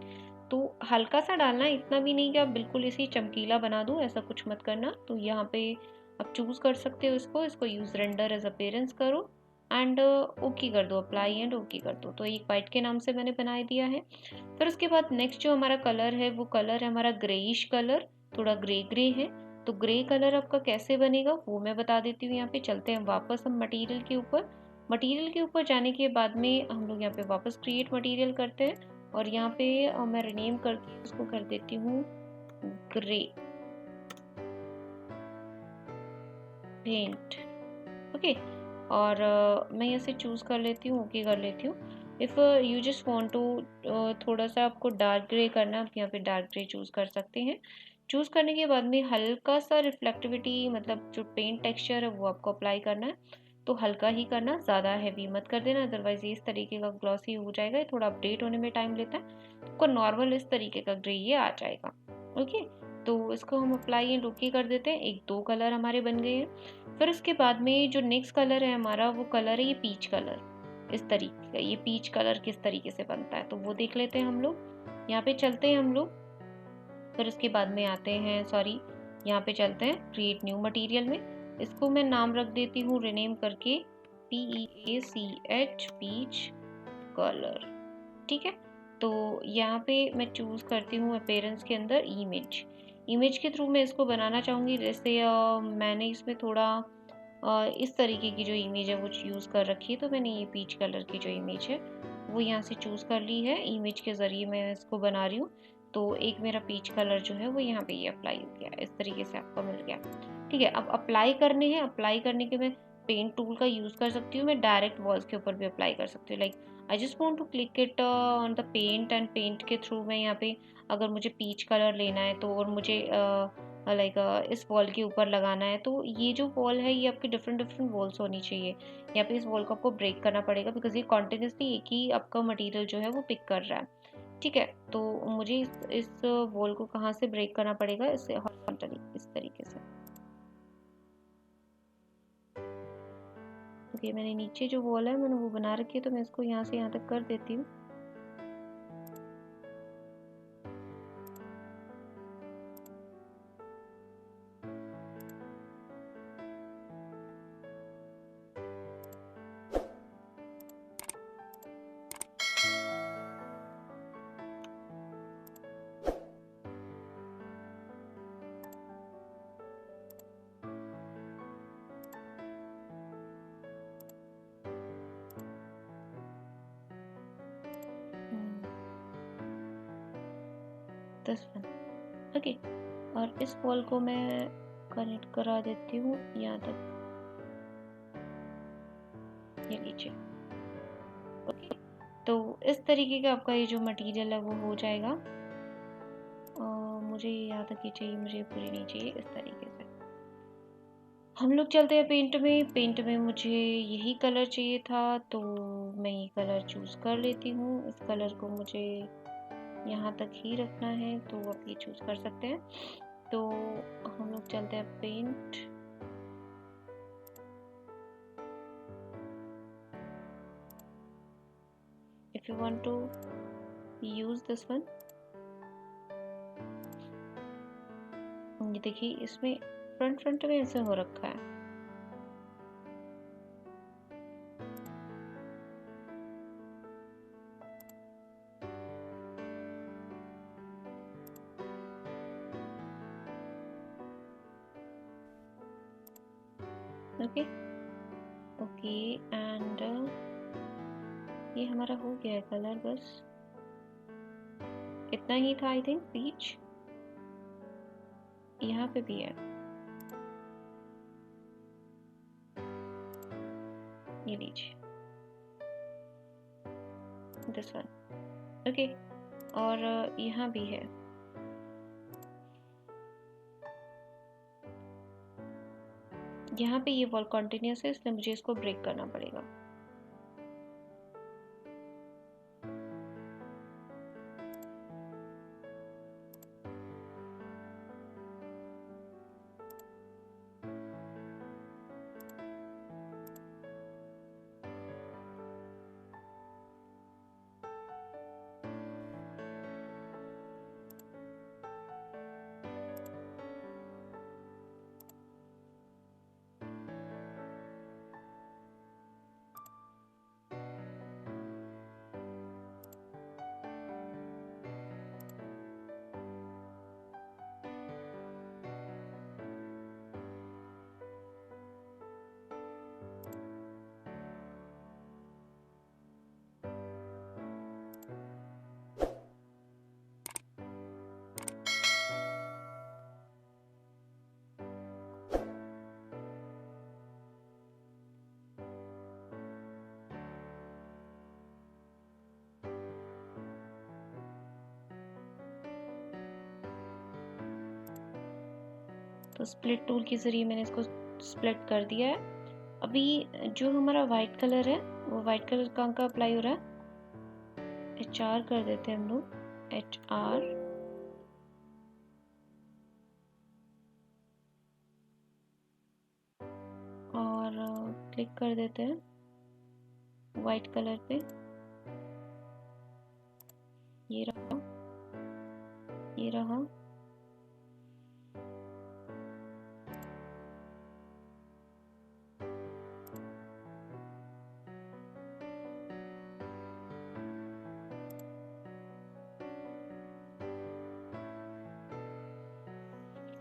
तो हल्का सा डालना है, इतना भी नहीं कि आप बिल्कुल इसे चमकीला बना दूँ, ऐसा कुछ मत करना। तो यहाँ पे आप चूज़ कर सकते हो इसको यूज़ रेंडर एज अपीयरेंस करो एंड ओके कर दो, अप्लाई एंड ओके कर दो। तो एक वाइट के नाम से मैंने बना दिया है। फिर उसके बाद नेक्स्ट जो हमारा कलर है वो कलर है हमारा ग्रेइश कलर, थोड़ा ग्रे ग्रे है। तो ग्रे कलर आपका कैसे बनेगा वो मैं बता देती हूँ। यहाँ पे चलते हैं वापस हम मटेरियल के ऊपर। मटेरियल के ऊपर जाने के बाद में हम लोग यहाँ पे वापस क्रिएट मटेरियल करते हैं और यहाँ पे मैं रिनेम करके उसको कर देती हूँ ग्रे पेंट। ओके, और मैं यहाँ से चूज़ कर लेती हूँ, ओके कर लेती हूँ। If you just want to थोड़ा सा आपको डार्क ग्रे करना, आप यहाँ पे डार्क ग्रे चूज़ कर सकते हैं। चूज़ करने के बाद में हल्का सा रिफ्लेक्टिविटी, मतलब जो पेंट टेक्सचर है वो आपको अप्लाई करना है। तो हल्का ही करना, ज़्यादा हैवी मत कर देना, अदरवाइज ये इस तरीके का ग्लॉसी हो जाएगा। ये थोड़ा अपडेट होने में टाइम लेता है। आपको नॉर्मल इस तरीके का ग्रे ये आ जाएगा। ओके, तो इसको हम अप्लाई एंड ओके कर देते हैं। एक दो कलर हमारे बन गए हैं। फिर उसके बाद में जो नेक्स्ट कलर है हमारा वो कलर है ये पीच कलर, इस तरीके का। ये पीच कलर किस तरीके से बनता है तो वो देख लेते हैं हम लोग। यहाँ पे चलते हैं हम लोग, फिर उसके बाद में आते हैं, सॉरी, यहाँ पे चलते हैं क्रिएट न्यू मटेरियल में। इसको मैं नाम रख देती हूँ रिनेम करके PEACH पीच कलर, ठीक है। तो यहाँ पे मैं चूज़ करती हूँ अपीयरेंस के अंदर इमेज के थ्रू मैं इसको बनाना चाहूँगी। जैसे मैंने इसमें थोड़ा इस तरीके की जो इमेज है वो यूज़ कर रखी है। तो मैंने ये पीच कलर की जो इमेज है वो यहाँ से चूज़ कर ली है, इमेज के ज़रिए मैं इसको बना रही हूँ। तो एक मेरा पीच कलर जो है वो यहाँ पे ये अप्लाई हो गया, इस तरीके से आपको मिल गया, ठीक है। अब अप्लाई करने हैं, अप्लाई करने के मैं पेंट टूल का यूज़ कर सकती हूँ, मैं डायरेक्ट वॉल्स के ऊपर भी अप्लाई कर सकती हूँ। Like I just want to click it on the paint and paint के थ्रू मैं यहाँ पे अगर मुझे पीच कलर लेना है तो, और मुझे लाइक इस वॉल के ऊपर लगाना है, तो ये जो वॉल है ये आपकी डिफरेंट डिफरेंट वॉल्स होनी चाहिए। यहाँ पे इस वॉल को आपको ब्रेक करना पड़ेगा बिकॉज ये कॉन्टिन्यूसली एक ही आपका मटेरियल जो है वो पिक कर रहा है, ठीक है। तो मुझे इस वॉल को कहाँ से ब्रेक करना पड़ेगा, इससे हॉरिजॉन्टली इस तरीके से। ओके, मैंने नीचे जो वॉल है मैंने वो बना रखी है, तो मैं इसको यहाँ से यहाँ तक कर देती हूँ। This one. ओके, और इस वॉल को मैं कनेक्ट करा देती हूँ यहाँ तक, ये लीजिए। ओके, तो इस तरीके का आपका ये जो मटेरियल है वो हो जाएगा। मुझे यहाँ तक ही चाहिए, मुझे पूरी नहीं चाहिए, इस तरीके से। हम लोग चलते हैं पेंट में। पेंट में मुझे यही कलर चाहिए था, तो मैं ये कलर चूज़ कर लेती हूँ। इस कलर को मुझे यहाँ तक ही रखना है, तो आप ये चूज़ कर सकते हैं। तो हम लोग चलते हैं paint. If you want to use this one, ये देखिए इसमें फ्रंट में ऐसे हो रखा है। ओके ओके, एंड ये हमारा हो गया है कलर, बस इतना ही था आई थिंक। पीच यहाँ पे भी है, ये लीजिए, दिस वन। ओके, और यहाँ भी है। यहाँ पे ये वॉल कॉन्टिन्यूस है, इसलिए मुझे इसको ब्रेक करना पड़ेगा। तो स्प्लिट टूल के ज़रिए मैंने इसको स्प्लिट कर दिया है। अभी जो हमारा वाइट कलर है, वो वाइट कलर कहाँ का अप्लाई हो रहा है, HR कर देते हैं हम लोग, HR। और क्लिक कर देते हैं वाइट कलर पे, ये रहा, ये रहा।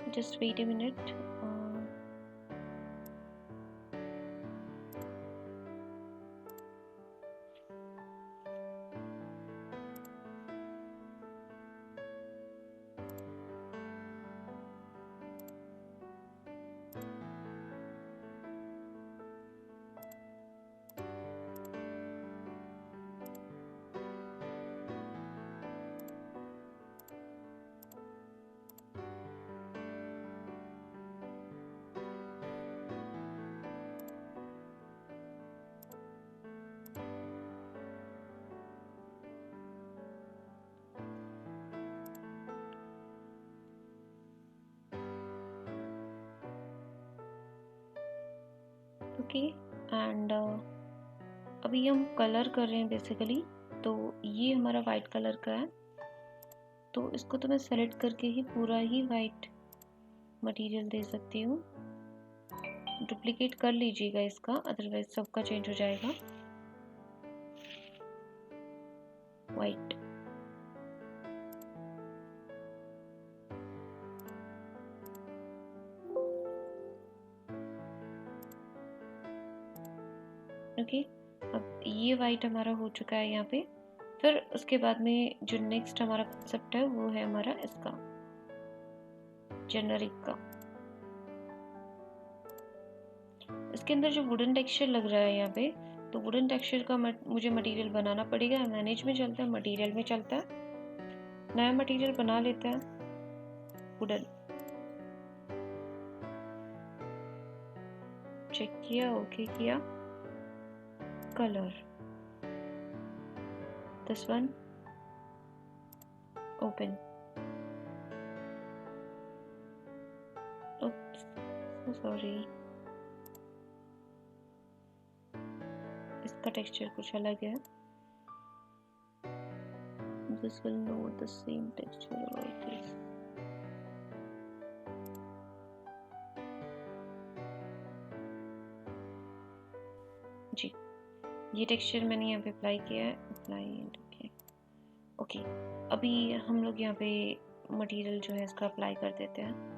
Just wait a minute. Okay, and अभी हम कलर कर रहे हैं बेसिकली। तो ये हमारा वाइट कलर का है, तो इसको तो मैं सेलेक्ट करके ही पूरा ही वाइट मटेरियल दे सकती हूँ। डुप्लीकेट कर लीजिएगा इसका, अदरवाइज सबका चेंज हो जाएगा। White, okay. अब ये वाइट हमारा हो चुका है यहाँ पे। फिर उसके बाद में जो नेक्स्ट हमारा कंसेप्ट है वो है हमारा इसका जेनरिक का। इसके अंदर जो वुडन टेक्सचर लग रहा है यहाँ पे, तो वुडन टेक्सचर का मुझे मटेरियल बनाना पड़ेगा। मैनेज में चलता है, मटेरियल में चलता है। नया मटेरियल बना लेते हैं वुडन। चेक किया, ओके किया। Colour this one, open. oops so sorry, इसका टेक्सचर कुछ अलग है। this will not the same texture about this। जी, ये टेक्सचर मैंने यहाँ पे अप्लाई किया है। Apply and okay. ओके, अभी हम लोग यहाँ पे मटेरियल जो है इसका अप्लाई कर देते हैं।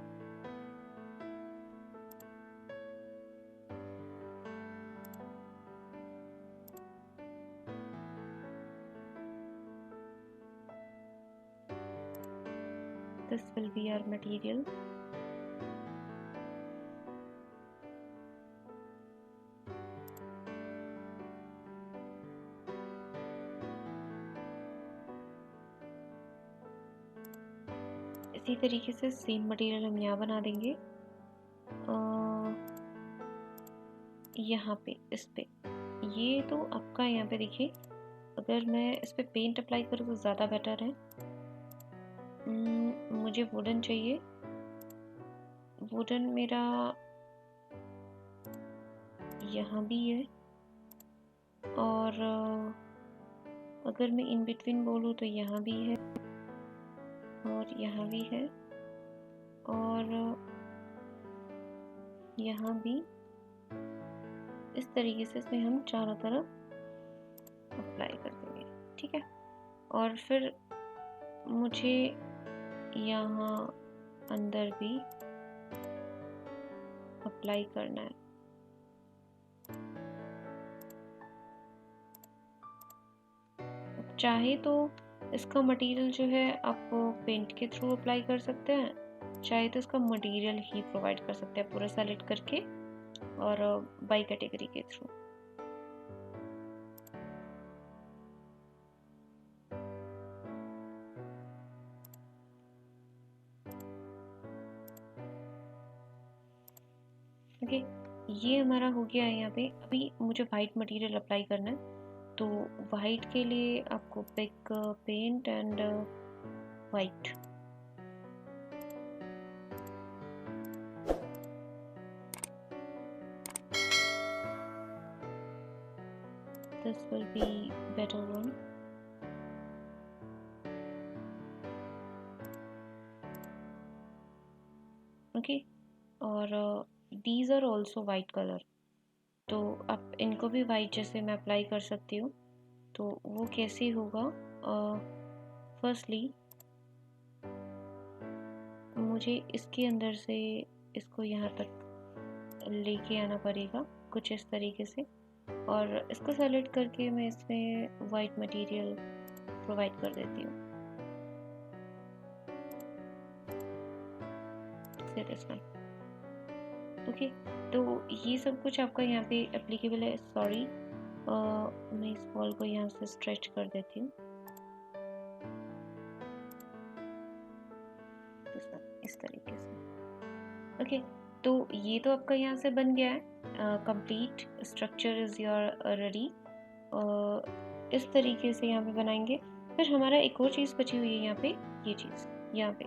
This will be our material। इसी तरीके से सेम मटेरियल हम यहाँ बना देंगे। यहाँ पे इस पे ये तो आपका यहाँ पे देखिए, अगर मैं इस पे पेंट अप्लाई करूँ तो ज़्यादा बेटर है। मुझे वुडन चाहिए। वुडन मेरा यहाँ भी है, और अगर मैं इन बिटवीन बोलूँ तो यहाँ भी है और यहाँ भी है और यहाँ भी। इस तरीके से इसमें हम चारों तरफ अप्लाई कर देंगे, ठीक है। और फिर मुझे यहाँ अंदर भी अप्लाई करना है। चाहे तो इसका मटेरियल जो है आप पेंट के थ्रू अप्लाई कर सकते हैं, चाहे तो इसका मटेरियल ही प्रोवाइड कर सकते हैं पूरा सेलेक्ट करके और बाई कैटेगरी के थ्रू। ओके, ये हमारा हो गया है। यहाँ पे अभी मुझे वाइट मटेरियल अप्लाई करना है, तो वाइट के लिए आपको pick paint and white. This will be better one। Okay, और these are also white color, तो आप इनको भी वाइट जैसे मैं अप्लाई कर सकती हूँ। तो वो कैसे होगा? फर्स्टली मुझे इसके अंदर से इसको यहाँ तक लेके आना पड़ेगा कुछ इस तरीके से, और इसको सेलेक्ट करके मैं इसमें वाइट मटेरियल प्रोवाइड कर देती हूँ। ओके, तो ये सब कुछ आपका यहाँ पे एप्लीकेबल है। सॉरी, मैं इस बॉल को यहाँ से स्ट्रेच कर देती हूँ इस तरीके से। ओके, तो ये तो आपका यहाँ से बन गया है। Complete structure is your ready. इस तरीके से यहाँ पे बनाएंगे। फिर हमारा एक और चीज़ बची हुई है यहाँ पे, ये चीज़ यहाँ पे,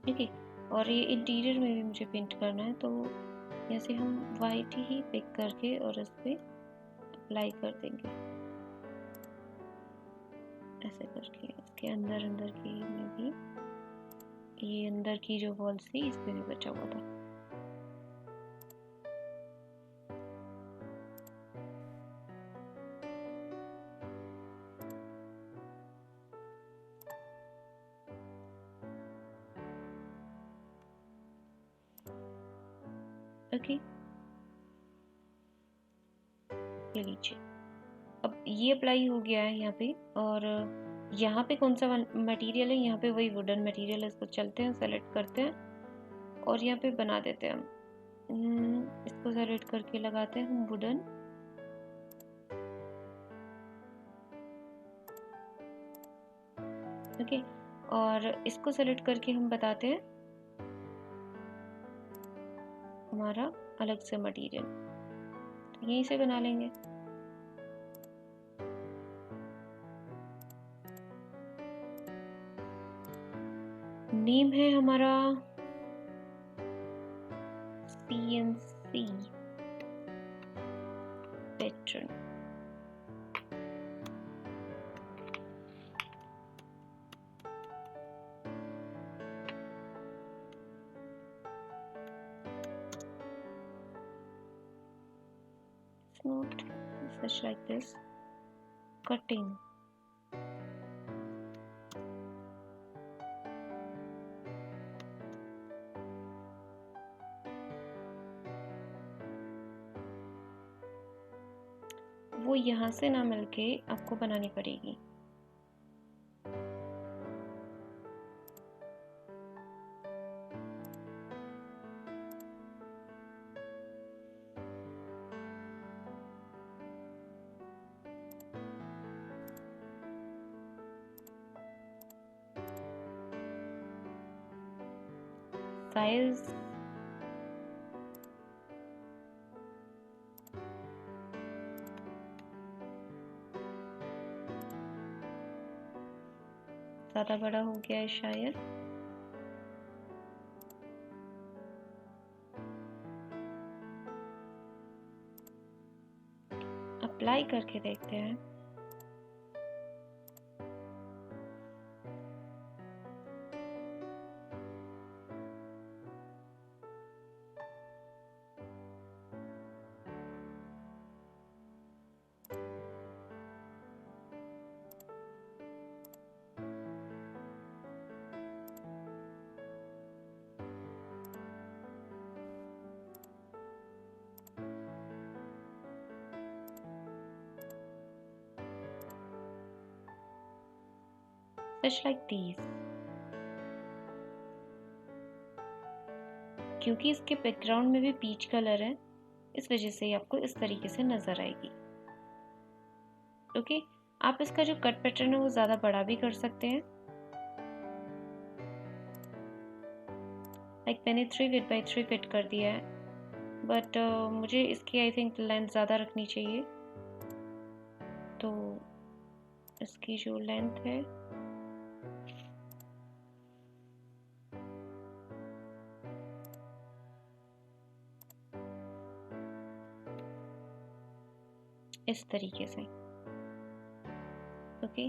ठीक है। और ये इंटीरियर में भी मुझे पेंट करना है, तो यहाँ से हम वाइट ही पिक करके और इस पर अप्लाई कर देंगे ऐसे करके। इसके अंदर अंदर की में भी, ये अंदर की जो वॉल्स थी इस पे भी बचा हुआ था। ओके, ये लीजिए। अब ये अप्लाई हो गया है यहाँ पे, और यहाँ पे कौन सा मटेरियल है, यहाँ पे वही वुडन मटेरियल है। इसको चलते हैं, सेलेक्ट करते हैं और यहाँ पे बना देते हैं हम। इसको सेलेक्ट करके लगाते हैं हम वुडन। ओके, और इसको सेलेक्ट करके हम बताते हैं हमारा अलग से मटेरियल, तो यहीं से बना लेंगे। नेम है हमारा CNC pattern. Note such like this, cutting. वो यहाँ से ना मिलके आपको बनानी पड़ेगी। साइज ज़्यादा बड़ा हो गया है शायद। अप्लाई करके देखते हैं। Such like these. क्योंकि इसके बैकग्राउंड में भी पीच कलर है, इस वजह से आपको इस तरीके से नजर आएगी। ओके, आप इसका जो कट पैटर्न है वो ज़्यादा बड़ा भी कर सकते हैं। लाइक मैंने 3 फीट बाई 3 फीट कर दिया है, बट मुझे इसकी आई थिंक लेंथ ज़्यादा रखनी चाहिए, तो इसकी जो लेंथ है इस तरीके से। ओके,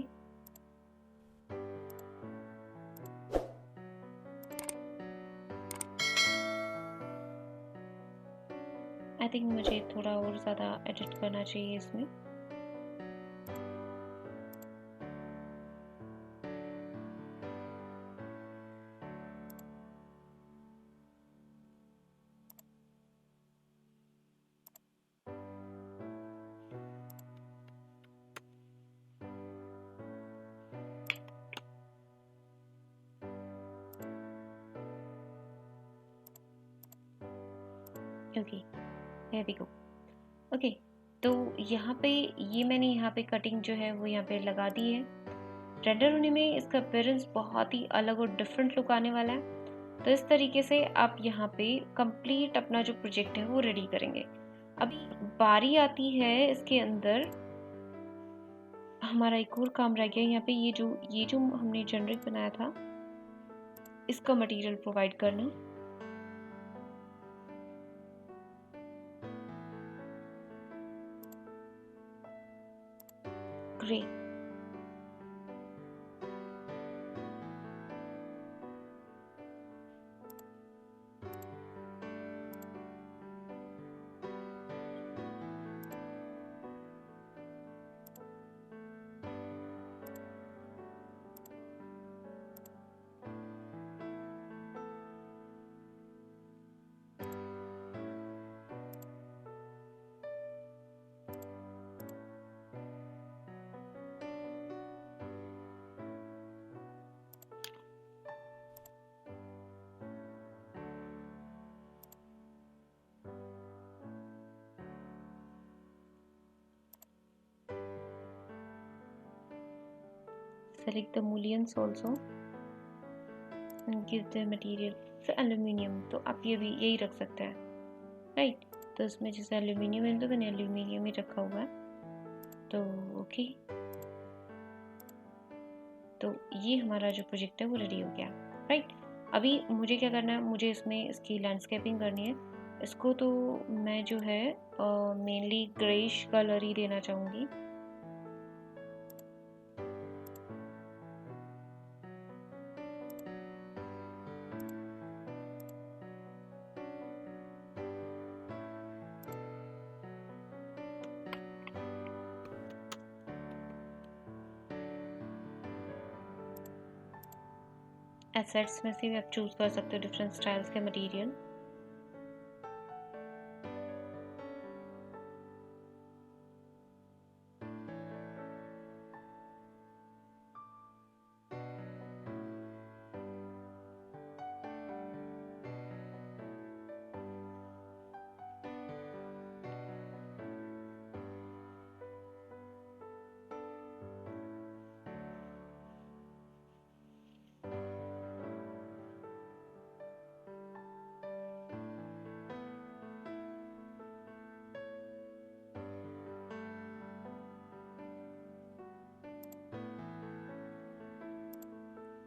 आई थिंक मुझे थोड़ा और ज़्यादा एडिट करना चाहिए इसमें। Okay, here we go. Okay, तो यहाँ पे ये मैंने यहाँ पे कटिंग जो है वो यहाँ पे लगा दी है। रेंडर होने में इसका अपीयरेंस बहुत ही अलग और डिफरेंट लुक आने वाला है। तो इस तरीके से आप यहाँ पे कंप्लीट अपना जो प्रोजेक्ट है वो रेडी करेंगे। अभी बारी आती है इसके अंदर हमारा एक और काम रह गया। यहाँ पे ये जो हमने जेनरिक बनाया था इसका मटेरियल प्रोवाइड करना। Great, select the mullions also, give the material. फिर एल्यूमिनियम, तो आप ये भी यही रख सकते हैं, राइट। तो इसमें जैसे एल्यूमिनियम है तो मैंने एल्यूमिनियम ही रखा हुआ है, तो ओके। तो ये हमारा जो प्रोजेक्ट है वो रेडी हो गया, राइट। अभी मुझे क्या करना है, मुझे इसमें इसकी लैंडस्केपिंग करनी है। इसको तो मैं जो है मेनली ग्रेइश कलर ही देना चाहूँगी। एसेट्स में से भी आप चूज कर सकते हो डिफरेंट स्टाइल्स के मटेरियल।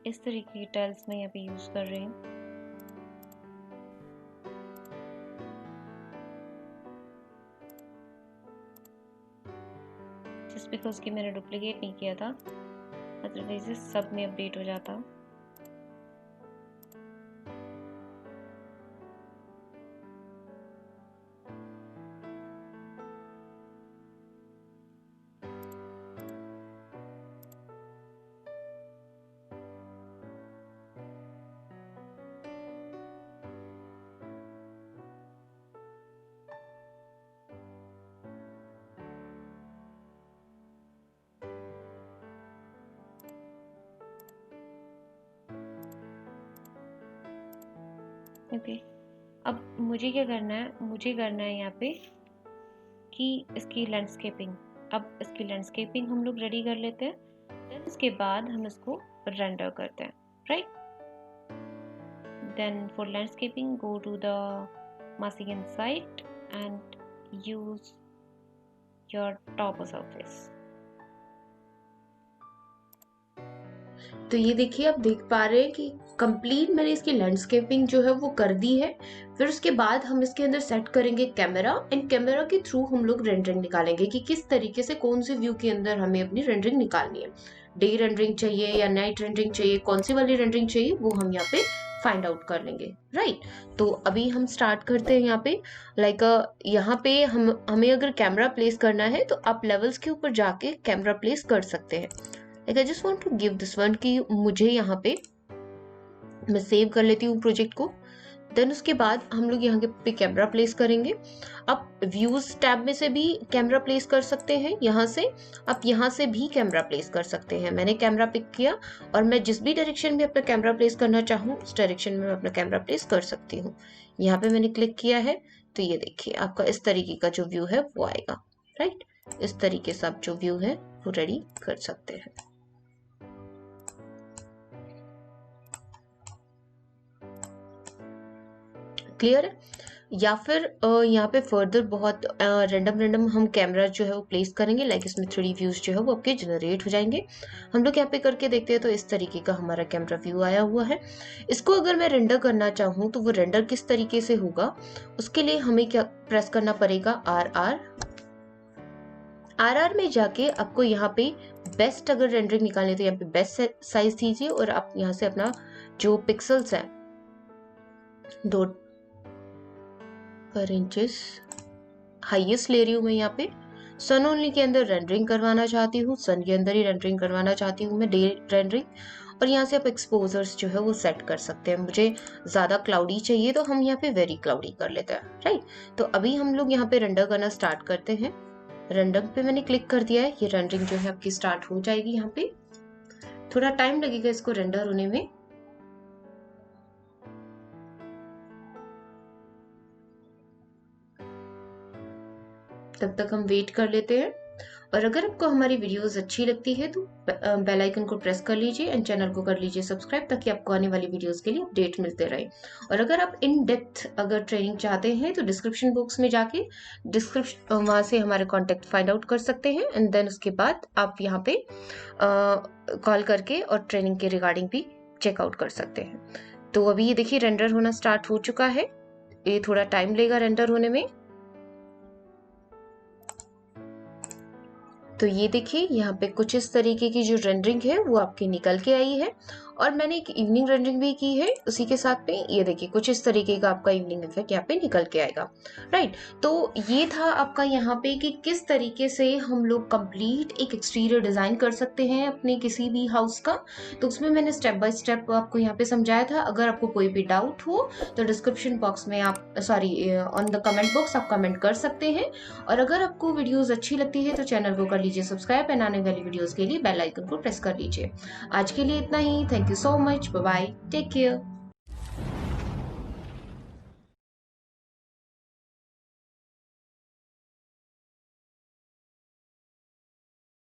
इस तरीके की टाइल्स मैं यहाँ पे यूज कर रही हूँ। जस्ट बिकॉज कि मैंने डुप्लीकेट नहीं किया था, अदरवाइज सब में अपडेट हो जाता। ओके, अब मुझे क्या करना है, मुझे करना है यहाँ पे कि इसकी लैंडस्केपिंग। अब इसकी लैंडस्केपिंग हम लोग रेडी कर लेते हैं, देन इसके बाद हम इसको रेंडर करते हैं, right. Then for landscaping go to the massing inside and use your top surface। तो ये देखिए, आप देख पा रहे हैं कि कंप्लीट मैंने इसकी लैंडस्केपिंग जो है वो कर दी है। फिर उसके बाद हम इसके अंदर सेट करेंगे कैमरा, एंड कैमरा के थ्रू हम लोग रेंडरिंग निकालेंगे कि किस तरीके से कौन से व्यू के अंदर हमें अपनी रेंडरिंग निकालनी है। डे रेंडरिंग चाहिए या नाइट रेंडरिंग चाहिए, कौन सी वाली रेंडरिंग चाहिए वो हम यहाँ पे फाइंड आउट कर लेंगे, राइट। तो अभी हम स्टार्ट करते हैं यहाँ पे। यहाँ पे हमें अगर कैमरा प्लेस करना है तो आप लेवल्स के ऊपर जाके कैमरा प्लेस कर सकते हैं। I just want to give this one कि मुझे यहाँ पे मैं सेव कर लेती हूँ प्रोजेक्ट को। देन उसके बाद हम लोग यहाँ पे कैमरा प्लेस करेंगे। आप व्यूज टैब में से भी कैमरा प्लेस कर सकते हैं, यहाँ से आप यहाँ से भी कैमरा प्लेस कर सकते हैं। मैंने कैमरा पिक किया और मैं जिस भी डायरेक्शन में अपना कैमरा प्लेस करना चाहूँ उस डायरेक्शन में मैं अपना कैमरा प्लेस कर सकती हूँ। यहाँ पे मैंने क्लिक किया है तो ये देखिए आपका इस तरीके का जो व्यू है वो आएगा, राइट। इस तरीके से आप जो व्यू है वो रेडी कर सकते हैं। क्लियर है? या फिर यहाँ पे फर्दर बहुत रैंडम हम कैमरा जो है वो प्लेस करेंगे, लाइक इसमें 3D व्यूज जो है वो आपके जनरेट हो जाएंगे। हम लोग यहाँ पे करके देखते हैं तो इस तरीके का हमारा कैमरा व्यू आया हुआ है। इसको अगर मैं रेंडर करना चाहूँ तो वो रेंडर किस तरीके से होगा, उसके लिए हमें क्या प्रेस करना पड़ेगा, RR में जाके आपको यहाँ पे बेस्ट अगर रेंडरिंग निकालनी तो यहाँ पे बेस्ट साइज दीजिए और आप यहाँ से अपना जो पिक्सल्स है 2 पर इंचेस हाईएस्ट ले रही हूँ मैं। यहाँ पे सन ओनली के अंदर रेंडरिंग करवाना चाहती हूँ, सन के अंदर ही रेंडरिंग करवाना चाहती हूँ मैं, डे रेंडरिंग। और यहाँ से आप एक्सपोजर्स जो है वो सेट कर सकते हैं। मुझे ज्यादा क्लाउडी चाहिए तो हम यहाँ पे वेरी क्लाउडी कर लेते हैं, राइट। तो अभी हम लोग यहाँ पे रेंडर करना स्टार्ट करते हैं। रेंडर पे मैंने क्लिक कर दिया है, ये रेंडरिंग जो है आपकी स्टार्ट हो जाएगी। यहाँ पे थोड़ा टाइम लगेगा इसको रेंडर होने में। तब तक हम वेट कर लेते हैं। और अगर आपको हमारी वीडियोस अच्छी लगती है तो बेल आइकन को प्रेस कर लीजिए एंड चैनल को कर लीजिए सब्सक्राइब, ताकि आपको आने वाली वीडियोस के लिए अपडेट मिलते रहे। और अगर आप इन डेप्थ अगर ट्रेनिंग चाहते हैं तो डिस्क्रिप्शन बॉक्स में जाके वहाँ से हमारे कॉन्टेक्ट फाइंड आउट कर सकते हैं, एंड देन उसके बाद आप यहाँ पे कॉल करके और ट्रेनिंग के रिगार्डिंग भी चेकआउट कर सकते हैं। तो अभी ये देखिए रेंडर होना स्टार्ट हो चुका है, ये थोड़ा टाइम लेगा रेंडर होने में। तो ये देखिए यहाँ पे कुछ इस तरीके की जो रेंडरिंग है वो आपकी निकल के आई है, और मैंने एक इवनिंग रेंडरिंग भी की है उसी के साथ में। ये देखिए कुछ इस तरीके का आपका इवनिंग इफेक्ट यहाँ पे निकल के आएगा, राइट। तो ये था आपका यहाँ पे कि किस तरीके से हम लोग कंप्लीट एक एक्सटीरियर डिजाइन कर सकते हैं अपने किसी भी हाउस का। तो उसमें मैंने स्टेप बाय स्टेप आपको यहाँ पे समझाया था। अगर आपको कोई भी डाउट हो तो डिस्क्रिप्शन बॉक्स में आप ऑन द कमेंट बॉक्स आप कमेंट कर सकते हैं। और अगर आपको वीडियोस अच्छी लगती है तो चैनल को कर लीजिए सब्सक्राइब, एंड आने वाली वीडियोस के लिए बेल आइकन को प्रेस कर लीजिए। आज के लिए इतना ही। Thank you so much. Bye bye. Take care.